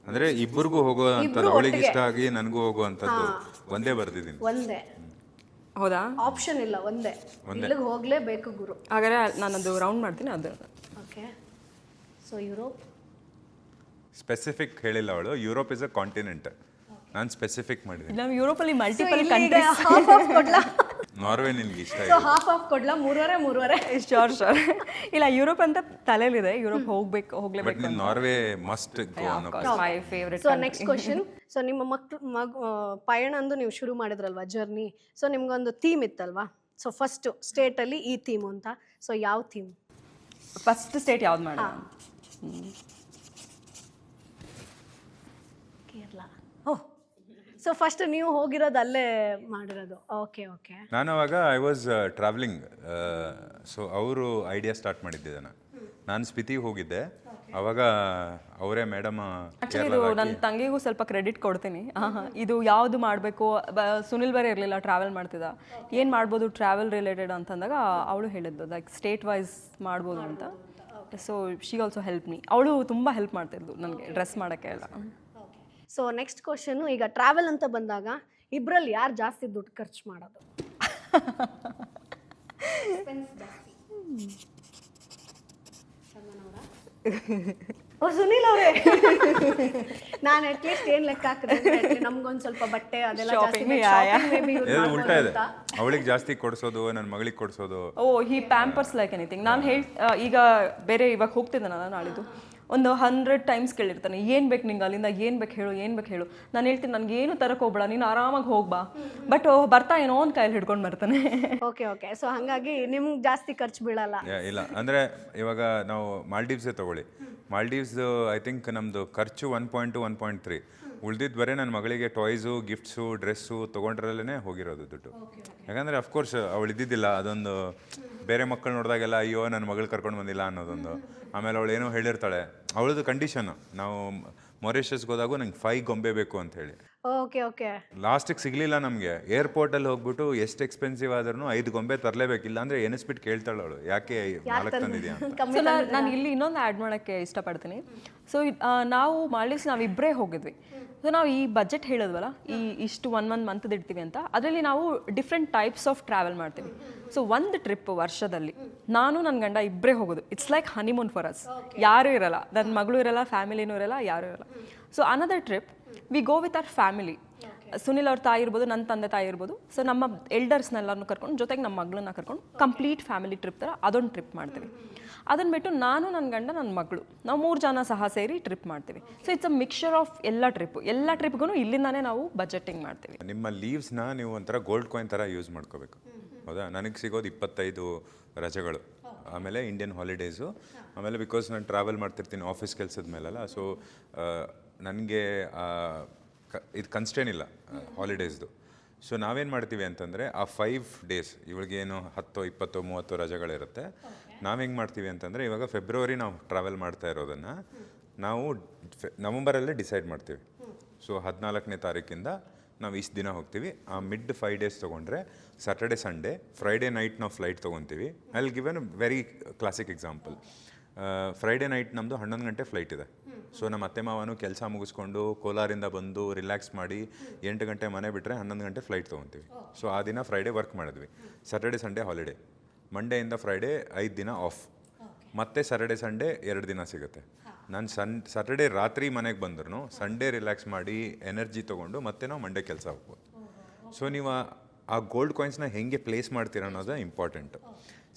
ಅಂದ್ರೆ ಇಬ್ಬರಿಗೂ ಹೋಗೋ ಅಂತದ್ದು, ಅವಳಿಗೆ ಇಷ್ಟ ಆಗಿ ನನಗೂ ಹೋಗೋ ಅಂತದ್ದು ಒಂದೇ ಬರ್ದಿದ್ದೀನಿ. ಒಂದೇ? ಹೌದಾ? ಆಪ್ಷನ್ ಇಲ್ಲ, ಒಂದೇ. ಇಲ್ಲಿಗೆ ಹೋಗ್ಲೇಬೇಕು ಗುರು. ಹಾಗಾದ್ರೆ ನಾನು ಅದು ರೌಂಡ್ ಮಾಡ್ತೀನಿ ಅದು. Okay, so Europe. ಸ್ಪೆಸಿಫಿಕ್ ಹೇಳಿಲ್ಲ ಅವಳು. Europe is a continent. ನಾನು ಸ್ಪೆಸಿಫಿಕ್ ಮಾಡಿದ್ದೀನಿ. ನಮ್ಮ ಯುರೋಪಲ್ಲಿ ಮಲ್ಟಿಪಲ್ ಕಂಟ್ರೀಸ್. ಹಾಫ್ ಆಫ್ ಕೊಡ್ಲಾ? ನಾರ್ವೆ ನಿನ್ಗೆ ಇಷ್ಟ ಸೊ ಹಾಫ್ ಆಫ್ ಕೊಡ್ಲಾ? ಮೂರುವರೆ. ಶೋರ್ ಇಲ್ಲ, ಯುರೋಪ್ ಅಂತ ತಲೆಯಲ್ಲಿದೆ. ಯುರೋಪ್ ಬಟ್ ಹೋಗ್ಲೇಬೇಕು. ನೀನು ನಾರ್ವೆ ಮಸ್ಟ್ ಗೋ ಅನ್ನೋ. My favourite. So next question. So ನಿಮ್ಮ ಪಯಣ ಅಂದು ನೀವು ಶುರು ಮಾಡಿದ್ರಲ್ವಾ ಜರ್ನಿ, ಸೊ ನಿಮ್ಗೊಂದು ಥೀಮ್ ಇತ್ತಲ್ವಾ? ಸೊ ಫಸ್ಟ್ ಸ್ಟೇಟಲ್ಲಿ ಈ ಥೀಮ್ ಅಂತ, ಸೊ ಯಾವ ಥೀಮ್? ಫಸ್ಟ್ ಸ್ಟೇಟ್ ಯಾವ್ದು ಮಾಡೋಣ? ಕೇರಳ. ಓಹ್, ಸೊ ಫಸ್ಟ್ ನೀವು ಹೋಗಿರೋದು ಅಲ್ಲೇ ಮಾಡಿರೋದು. ಓಕೆ. ನಾನು ಅವಾಗ ಐ ವಾಸ್ ಟ್ರಾವೆಲಿಂಗ್. ಸೊ ಅವರು ಐಡಿಯಾ ಸ್ಟಾರ್ಟ್ ಮಾಡಿದ್ದೆ. ನಾನು ಸ್ಪಿತಿಗೆ ಹೋಗಿದ್ದೆ. ಅವಾಗ ಅವರೇ ಮೇಡಮ್. ಆಕ್ಚುಲಿ ಇದು ನನ್ನ ತಂಗಿಗೂ ಸ್ವಲ್ಪ ಕ್ರೆಡಿಟ್ ಕೊಡ್ತೀನಿ. ಇದು ಯಾವುದು ಮಾಡಬೇಕು, ಸುನಿಲ್ ಬೇರೆ ಇರಲಿಲ್ಲ, ಟ್ರಾವೆಲ್ ಮಾಡ್ತಿದ್ದ. ಏನು ಮಾಡ್ಬೋದು ಟ್ರಾವೆಲ್ ರಿಲೇಟೆಡ್ ಅಂತಂದಾಗ ಅವಳು ಹೇಳಿದ್ದು ಲೈಕ್ ಸ್ಟೇಟ್ ವೈಸ್ ಮಾಡ್ಬೋದು ಅಂತ. So she also help me. ಅವಳು ತುಂಬ ಹೆಲ್ಪ್ ಮಾಡ್ತಿದ್ದು ನನಗೆ ಡ್ರೆಸ್ ಮಾಡೋಕ್ಕೆ ಎಲ್ಲ. So next question. ಈಗ ಟ್ರಾವೆಲ್ ಅಂತ ಬಂದಾಗ ಇಬ್ಬರಲ್ಲಿ ಯಾರು ಜಾಸ್ತಿ ದುಡ್ಡು ಖರ್ಚು ಮಾಡೋದು? ಓ ಸುನೀಲ್ ಅವರೇ, ನಾನು ಅಟ್ಲೀಸ್ಟ್ ಏನು ಲೆಕ್ಕ ಹಾಕಿದ್ರೆ ನಮ್ಗೊಂದು ಸ್ವಲ್ಪ ಬಟ್ಟೆ ಅದೆಲ್ಲ ಉಲ್ಟಾ ಇದೆ. ಅವಳಿಗೆ ಜಾಸ್ತಿ ಕೊಡಿಸೋದು, ನನ್ನ ಮಗಳಿಗೆ ಕೊಡಿಸೋದು. ಓ ಹಿ ಪ್ಯಾಂಪರ್ಸ್ ಲೈಕ್ ಎನಿಥಿಂಗ್. ನಾನು ಈಗ ಬೇರೆ ಇವಾಗ ಹೋಗ್ತಿದ್ದೆ ನಾನು ನಾಳಿದ್ದು, ಒಂದು 100 ಟೈಮ್ಸ್ ಕೇಳಿರ್ತಾನೆ, ಏನು ಬೇಕು ನಿಂಗೆ, ಅಲ್ಲಿಂದ ಏನು ಬೇಕು ಹೇಳು. ನಾನು ಹೇಳ್ತೀನಿ ನನಗೇನು ತರಕ್ಕೆ ಹೋಗ್ಬೇಡ, ನೀನು ಆರಾಮಾಗಿ ಹೋಗ್ಬಾ. ಬಟ್ ಬರ್ತಾ ಏನೋ ಒಂದು ಕೈಯಲ್ಲಿ ಹಿಡ್ಕೊಂಡು ಬರ್ತಾನೆ. ಓಕೆ. ಸೊ ಹಾಗಾಗಿ ನಿಮ್ಗೆ ಜಾಸ್ತಿ ಖರ್ಚು ಬೀಳಲ್ಲ? ಇಲ್ಲ, ಅಂದರೆ ಇವಾಗ ನಾವು ಮಾಲ್ಡೀವ್ಸೇ ತಗೊಳ್ಳಿ. ಮಾಲ್ಡೀವ್ಸ್ ಐ ಥಿಂಕ್ ನಮ್ಮದು ಖರ್ಚು 1.2 1.3. ಉಳ್ದಿದ್ದು ಬರೀ ನನ್ನ ಮಗಳಿಗೆ ಟಾಯ್ಸು, ಗಿಫ್ಟ್ಸು, ಡ್ರೆಸ್ಸು ತೊಗೊಂಡ್ರಲ್ಲೇ ಹೋಗಿರೋದು ದುಡ್ಡು. ಯಾಕಂದರೆ ಅಫ್ಕೋರ್ಸ್ ಅವಳು ಇದ್ದಿದ್ದಿಲ್ಲ. ಅದೊಂದು ಬೇರೆ ಮಕ್ಕಳು ನೋಡಿದಾಗೆಲ್ಲ ಅಯ್ಯೋ ನನ್ನ ಮಗಳು ಕರ್ಕೊಂಡು ಬಂದಿಲ್ಲ ಅನ್ನೋದೊಂದು. ಆಮೇಲೆ ಅವಳು ಏನೋ ಹೇಳಿರ್ತಾಳೆ, ಅವಳದು ಕಂಡೀಷನ್ನು. ನಾವು ಮೊರೇಷಸ್ಗೆ ಹೋದಾಗೂ ನಂಗೆ 5 ಗೊಂಬೆ ಬೇಕು ಅಂತ ಹೇಳಿ. ಓಕೆ. ಲಾಸ್ಟಿಗೆ ಸಿಗಲಿಲ್ಲ ನಮಗೆ. ಏರ್ಪೋರ್ಟಲ್ಲಿ ಹೋಗ್ಬಿಟ್ಟು ಎಷ್ಟು ಎಕ್ಸ್ಪೆನ್ಸಿವ್ ಆದ್ರೂ 5 ಗೊಂಬೆ ತರಲೇಬೇಕಿಲ್ಲ ಅಂದರೆ ಎನಿಸ್ಬಿಟ್ಟು ಕೇಳ್ತಾಳೆ ಅವಳು, ಯಾಕೆ 4 ತಂದಿದ್ಯಾ ಅಂತ. ಸೊ ನಾನು ಇಲ್ಲಿ ಇನ್ನೊಂದು ಆ್ಯಡ್ ಮಾಡೋಕ್ಕೆ ಇಷ್ಟಪಡ್ತೀನಿ. ಸೊ ನಾವು ಮಾಲ್ಡೀವ್ಸ್ ನಾವಿಬ್ಬರೇ ಹೋಗಿದ್ವಿ. ಸೊ ನಾವು ಈ ಬಜೆಟ್ ಹೇಳಿದ್ವಲ್ಲ, ಇಷ್ಟು ಒಂದು ಮಂತ್ದು ಇಡ್ತೀವಿ ಅಂತ, ಅದರಲ್ಲಿ ನಾವು ಡಿಫ್ರೆಂಟ್ ಟೈಪ್ಸ್ ಆಫ್ ಟ್ರಾವೆಲ್ ಮಾಡ್ತೀವಿ. ಸೊ ಒಂದು ಟ್ರಿಪ್ ವರ್ಷದಲ್ಲಿ ನಾನು ನನ್ನ ಗಂಡ ಇಬ್ಬರೇ ಹೋಗೋದು. It's like honeymoon for us. ಯಾರೂ ಇರಲ್ಲ, ನನ್ನ ಮಗಳು ಇರಲ್ಲ, ಫ್ಯಾಮಿಲಿನೂ ಇರಲ್ಲ, ಯಾರೂ ಇರಲ್ಲ. So another trip we go with our family. Sunil ಅವ್ರ ತಾಯಿ ಇರ್ಬೋದು, ನನ್ನ ತಂದೆ ತಾಯಿ ಇರ್ಬೋದು. ಸೊ ನಮ್ಮ ಎಲ್ಡರ್ಸ್ನೆಲ್ಲರೂ ಕರ್ಕೊಂಡು, ಜೊತೆಗೆ ನಮ್ಮ ಮಗಳನ್ನ ಕರ್ಕೊಂಡು ಕಂಪ್ಲೀಟ್ ಫ್ಯಾಮಿಲಿ ಟ್ರಿಪ್ ಥರ ಅದೊಂದು ಟ್ರಿಪ್ ಮಾಡ್ತೀವಿ. ಅದನ್ನು ಬಿಟ್ಟು ನಾನು, ನನ್ನ ಗಂಡ, ನನ್ನ ಮಗಳು, ನಾವು 3 ಜನ ಸಹ ಸೇರಿ ಟ್ರಿಪ್ ಮಾಡ್ತೀವಿ. So it's a mixture of ಎಲ್ಲ ಟ್ರಿಪ್ಗೂ ಇಲ್ಲಿಂದಾನೇ ನಾವು ಬಜೆಟಿಂಗ್ ಮಾಡ್ತೀವಿ. ನಿಮ್ಮ ಲೀವ್ಸ್ನ ನೀವು ಒಂಥರ ಗೋಲ್ಡ್ ಕಾಯಿನ್ ಥರ ಯೂಸ್ ಮಾಡ್ಕೋಬೇಕು. ಹೌದಾ? ನನಗೆ ಸಿಗೋದು 25 ರಜೆಗಳು, ಆಮೇಲೆ ಇಂಡಿಯನ್ ಹಾಲಿಡೇಸು, ಆಮೇಲೆ ಬಿಕಾಸ್ ನಾನು ಟ್ರಾವೆಲ್ ಮಾಡ್ತಿರ್ತೀನಿ ಆಫೀಸ್ ಕೆಲಸದ ಮೇಲೆಲ್ಲ. ಸೊ ನನಗೆ ಇದು ಕನ್ಸ್ಟೇನ್ ಇಲ್ಲ ಹಾಲಿಡೇಸ್ದು. ಸೊ ನಾವೇನು ಮಾಡ್ತೀವಿ ಅಂತಂದರೆ ಆ 5 ಡೇಸ್ ಇವಳಿಗೇನು 10, 20, 30 ರಜೆಗಳಿರುತ್ತೆ. ನಾವು ಹೆಂಗೆ ಮಾಡ್ತೀವಿ ಅಂತಂದರೆ, ಇವಾಗ ಫೆಬ್ರವರಿ ನಾವು ಟ್ರಾವೆಲ್ ಮಾಡ್ತಾ ಇರೋದನ್ನು ನಾವು ನವಂಬರಲ್ಲೇ ಡಿಸೈಡ್ ಮಾಡ್ತೀವಿ. ಸೊ 14ನೇ ತಾರೀಕಿಂದ ನಾವು ಇಷ್ಟು ದಿನ ಹೋಗ್ತೀವಿ. ಆ ಮಿಡ್ 5 ಡೇಸ್ ತೊಗೊಂಡ್ರೆ ಸ್ಯಾಟರ್ಡೆ ಸಂಡೇ ಫ್ರೈಡೇ ನೈಟ್ ನಾವು ಫ್ಲೈಟ್ ತೊಗೊತೀವಿ. I will give an very classic example. Friday night ನಮ್ಮದು 11 ಗಂಟೆ ಫ್ಲೈಟ್ ಇದೆ. ಸೊ ನಮ್ಮ ಅತ್ತೆ ಮಾವನು ಕೆಲಸ ಮುಗಿಸ್ಕೊಂಡು ಕೋಲಾರಿಂದ ಬಂದು ರಿಲ್ಯಾಕ್ಸ್ ಮಾಡಿ 8 ಗಂಟೆ ಮನೆ ಬಿಟ್ಟರೆ 11 ಗಂಟೆ ಫ್ಲೈಟ್ ತೊಗೊತೀವಿ. ಸೊ ಆ ದಿನ ಫ್ರೈಡೇ ವರ್ಕ್ ಮಾಡಿದ್ವಿ. Saturday Sunday holiday. ಮಂಡೆಯಿಂದ ಫ್ರೈಡೇ 5 ದಿನ ಆಫ್. ಮತ್ತೆ ಸ್ಯಾಟರ್ಡೆ ಸಂಡೇ 2 ದಿನ ಸಿಗುತ್ತೆ. ನಾನು ಸ್ಯಾಟರ್ಡೇ ರಾತ್ರಿ ಮನೆಗೆ ಬಂದ್ರು ಸಂಡೇ ರಿಲ್ಯಾಕ್ಸ್ ಮಾಡಿ ಎನರ್ಜಿ ತೊಗೊಂಡು ಮತ್ತೆ ನಾವು ಮಂಡೇ ಕೆಲಸ ಹೋಗ್ಬೋದು. ಸೊ ನೀವು ಆ ಗೋಲ್ಡ್ ಕಾಯಿನ್ಸ್ನ ಹೆಂಗೆ ಪ್ಲೇಸ್ ಮಾಡ್ತೀರ ಅನ್ನೋದು ಇಂಪಾರ್ಟೆಂಟು.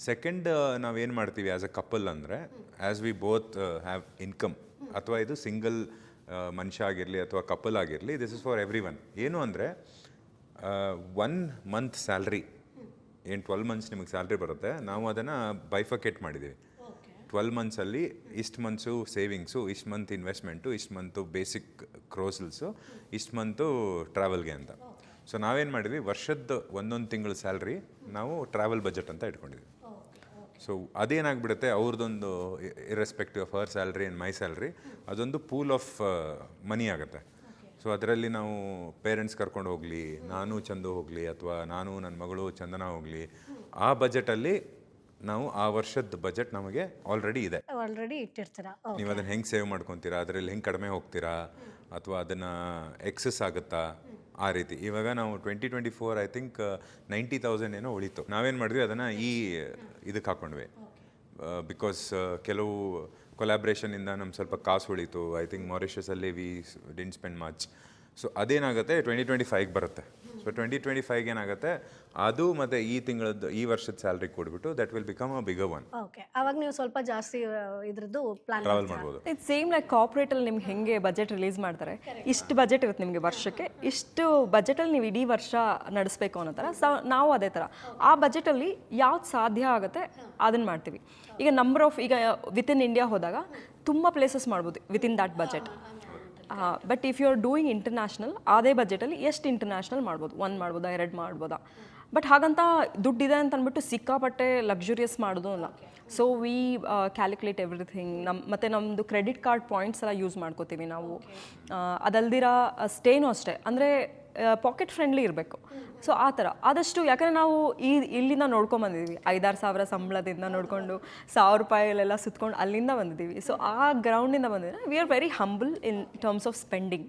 ಸೆಕೆಂಡ್, ನಾವೇನು ಮಾಡ್ತೀವಿ ಆ್ಯಸ್ ಅ ಕಪಲ್ ಅಂದರೆ, as we both have income, ಅಥವಾ ಇದು ಸಿಂಗಲ್ ಮನುಷ್ಯ ಆಗಿರಲಿ ಅಥವಾ ಕಪಲ್ ಆಗಿರಲಿ, this is for every one. ಏನು ಅಂದರೆ 1 ಮಂತ್ ಸ್ಯಾಲ್ರಿ, ಏನು 12 ಮಂತ್ಸ್ ನಿಮಗೆ ಸ್ಯಾಲ್ರಿ ಬರುತ್ತೆ, ನಾವು ಅದನ್ನು ಬೈಫಕೇಟ್ ಮಾಡಿದ್ದೀವಿ. 12 ಮಂತ್ಸಲ್ಲಿ ಇಷ್ಟು ಮಂತ್ಸು ಸೇವಿಂಗ್ಸು, ಇಷ್ಟು ಮಂತ್ ಇನ್ವೆಸ್ಟ್ಮೆಂಟು, ಇಷ್ಟು ಮಂತು ಬೇಸಿಕ್ ಕ್ರೋಸಲ್ಸು, ಇಷ್ಟು ಮಂತು ಟ್ರಾವೆಲ್ಗೆ ಅಂತ. ಸೊ ನಾವೇನು ಮಾಡಿದ್ವಿ, ವರ್ಷದ 1 ತಿಂಗಳ ಸ್ಯಾಲ್ರಿ ನಾವು ಟ್ರಾವೆಲ್ ಬಜೆಟ್ ಅಂತ ಇಟ್ಕೊಂಡಿದ್ವಿ. ಸೊ ಅದೇನಾಗ್ಬಿಡುತ್ತೆ, ಅವ್ರದ್ದೊಂದು irrespective of her salary and my salary, ಅದೊಂದು ಪೂಲ್ ಆಫ್ ಮನಿ ಆಗುತ್ತೆ. ಸೊ ಅದರಲ್ಲಿ ನಾವು ಪೇರೆಂಟ್ಸ್ ಕರ್ಕೊಂಡು ಹೋಗಲಿ, ನಾನು ಚಂದು ಹೋಗಲಿ, ಅಥವಾ ನಾನು ನನ್ನ ಮಗಳು ಚಂದನ ಹೋಗಲಿ, ಆ ಬಜೆಟಲ್ಲಿ ನಾವು ಆ ವರ್ಷದ ಬಜೆಟ್ ನಮಗೆ ಆಲ್ರೆಡಿ ಇದೆ. ಇಟ್ಟಿರ್ತೀರಾ. ನೀವು ಅದನ್ನು ಹೆಂಗೆ ಸೇವ್ ಮಾಡ್ಕೊತೀರಾ, ಅದರಲ್ಲಿ ಹೆಂಗೆ ಕಡಿಮೆ ಹೋಗ್ತೀರಾ, ಅಥವಾ ಅದನ್ನು ಎಕ್ಸಸ್ ಆಗುತ್ತಾ, ಆ ರೀತಿ. ಇವಾಗ ನಾವು 2024 ಐ ಥಿಂಕ್ 90,000 ಏನೋ ಉಳಿತು. ನಾವೇನು ಮಾಡಿದ್ವಿ, ಅದನ್ನು ಇದಕ್ಕೆ ಹಾಕ್ಕೊಂಡ್ವಿ. ಬಿಕಾಸ್ ಕೆಲವು ಕೊಲಾಬ್ರೇಷನಿಂದ ನಮ್ಗೆ ಸ್ವಲ್ಪ ಕಾಸು ಉಳಿತು. ಐ ಥಿಂಕ್ ಮಾರಿಷಸಲ್ಲಿ we didn't spend much. So ಅದೇನಾಗುತ್ತೆ 2025ಗೆ ಬರುತ್ತೆ. ಸೊ 2025ಗೆ ಏನಾಗುತ್ತೆ, ಅದು ಮತ್ತು ಈ ವರ್ಷದ ಸ್ಯಾಲ್ರಿ ಕೊಟ್ಬಿಟ್ಟು that will become a bigger one. Okay, ಅವಾಗ ನೀವು ಸ್ವಲ್ಪ ಜಾಸ್ತಿ ಇದ್ರದ್ದು ಪ್ಲಾನ್ ಟ್ರಾವೆಲ್ ಮಾಡ್ಬೋದು. ಇಟ್ ಸೇಮ್ ಲೈಕ್ ಕಾರ್ಪೊರೇಟಲ್ಲಿ ನಿಮ್ಗೆ ಹೆಂಗೆ ಬಜೆಟ್ ರಿಲೀಸ್ ಮಾಡ್ತಾರೆ, ಇಷ್ಟು ಬಜೆಟ್ ಇರುತ್ತೆ ನಿಮಗೆ ವರ್ಷಕ್ಕೆ, ಇಷ್ಟು ಬಜೆಟಲ್ಲಿ ನೀವು ಇಡೀ ವರ್ಷ ನಡೆಸಬೇಕು ಅನ್ನೋ ಥರ. ನಾವು ಅದೇ ಥರ ಆ ಬಜೆಟಲ್ಲಿ ಯಾವ್ದು ಸಾಧ್ಯ ಆಗುತ್ತೆ ಅದನ್ನು ಮಾಡ್ತೀವಿ. ಈಗ ಈಗ ವಿತಿನ್ ಇಂಡಿಯಾ ಹೋದಾಗ ತುಂಬ ಪ್ಲೇಸಸ್ ಮಾಡ್ಬೋದು within that budget. But if you are doing international, ಅದೇ ಬಜೆಟಲ್ಲಿ ಎಷ್ಟು ಇಂಟರ್ನ್ಯಾಷನಲ್ ಮಾಡ್ಬೋದು, 1 ಮಾಡ್ಬೋದಾ 2 ಮಾಡ್ಬೋದಾ. ಬಟ್ ಹಾಗಂತ ದುಡ್ಡಿದೆ ಅಂತ ಅಂದ್ಬಿಟ್ಟು ಸಿಕ್ಕಾಪಟ್ಟೆ ಲಕ್ಸುರಿಯಸ್ ಮಾಡೋದು ಅಲ್ಲ. So we calculate everything. ಮತ್ತು ನಮ್ಮದು ಕ್ರೆಡಿಟ್ ಕಾರ್ಡ್ ಪಾಯಿಂಟ್ಸ್ ಎಲ್ಲ ಯೂಸ್ ಮಾಡ್ಕೋತೀವಿ ನಾವು. ಅದಲ್ದಿರ ಸ್ಟೇನೂ ಅಷ್ಟೇ, ಅಂದರೆ ಪಾಕೆಟ್ ಫ್ರೆಂಡ್ಲಿ ಇರಬೇಕು. ಸೊ ಆ ಥರ ಆದಷ್ಟು, ಯಾಕಂದರೆ ನಾವು ಇಲ್ಲಿಂದ ನೋಡ್ಕೊಂಬಂದಿದ್ದೀವಿ, 5-6 ಸಾವಿರ ಸಂಬಳದಿಂದ ನೋಡಿಕೊಂಡು 1000 ರೂಪಾಯಿಲೆಲ್ಲ ಸುತ್ಕೊಂಡು ಅಲ್ಲಿಂದ ಬಂದಿದ್ದೀವಿ. ಸೊ ಆ ಗ್ರೌಂಡಿಂದ ಬಂದಿದ್ದೀವಿ. We are very humble in terms of spending.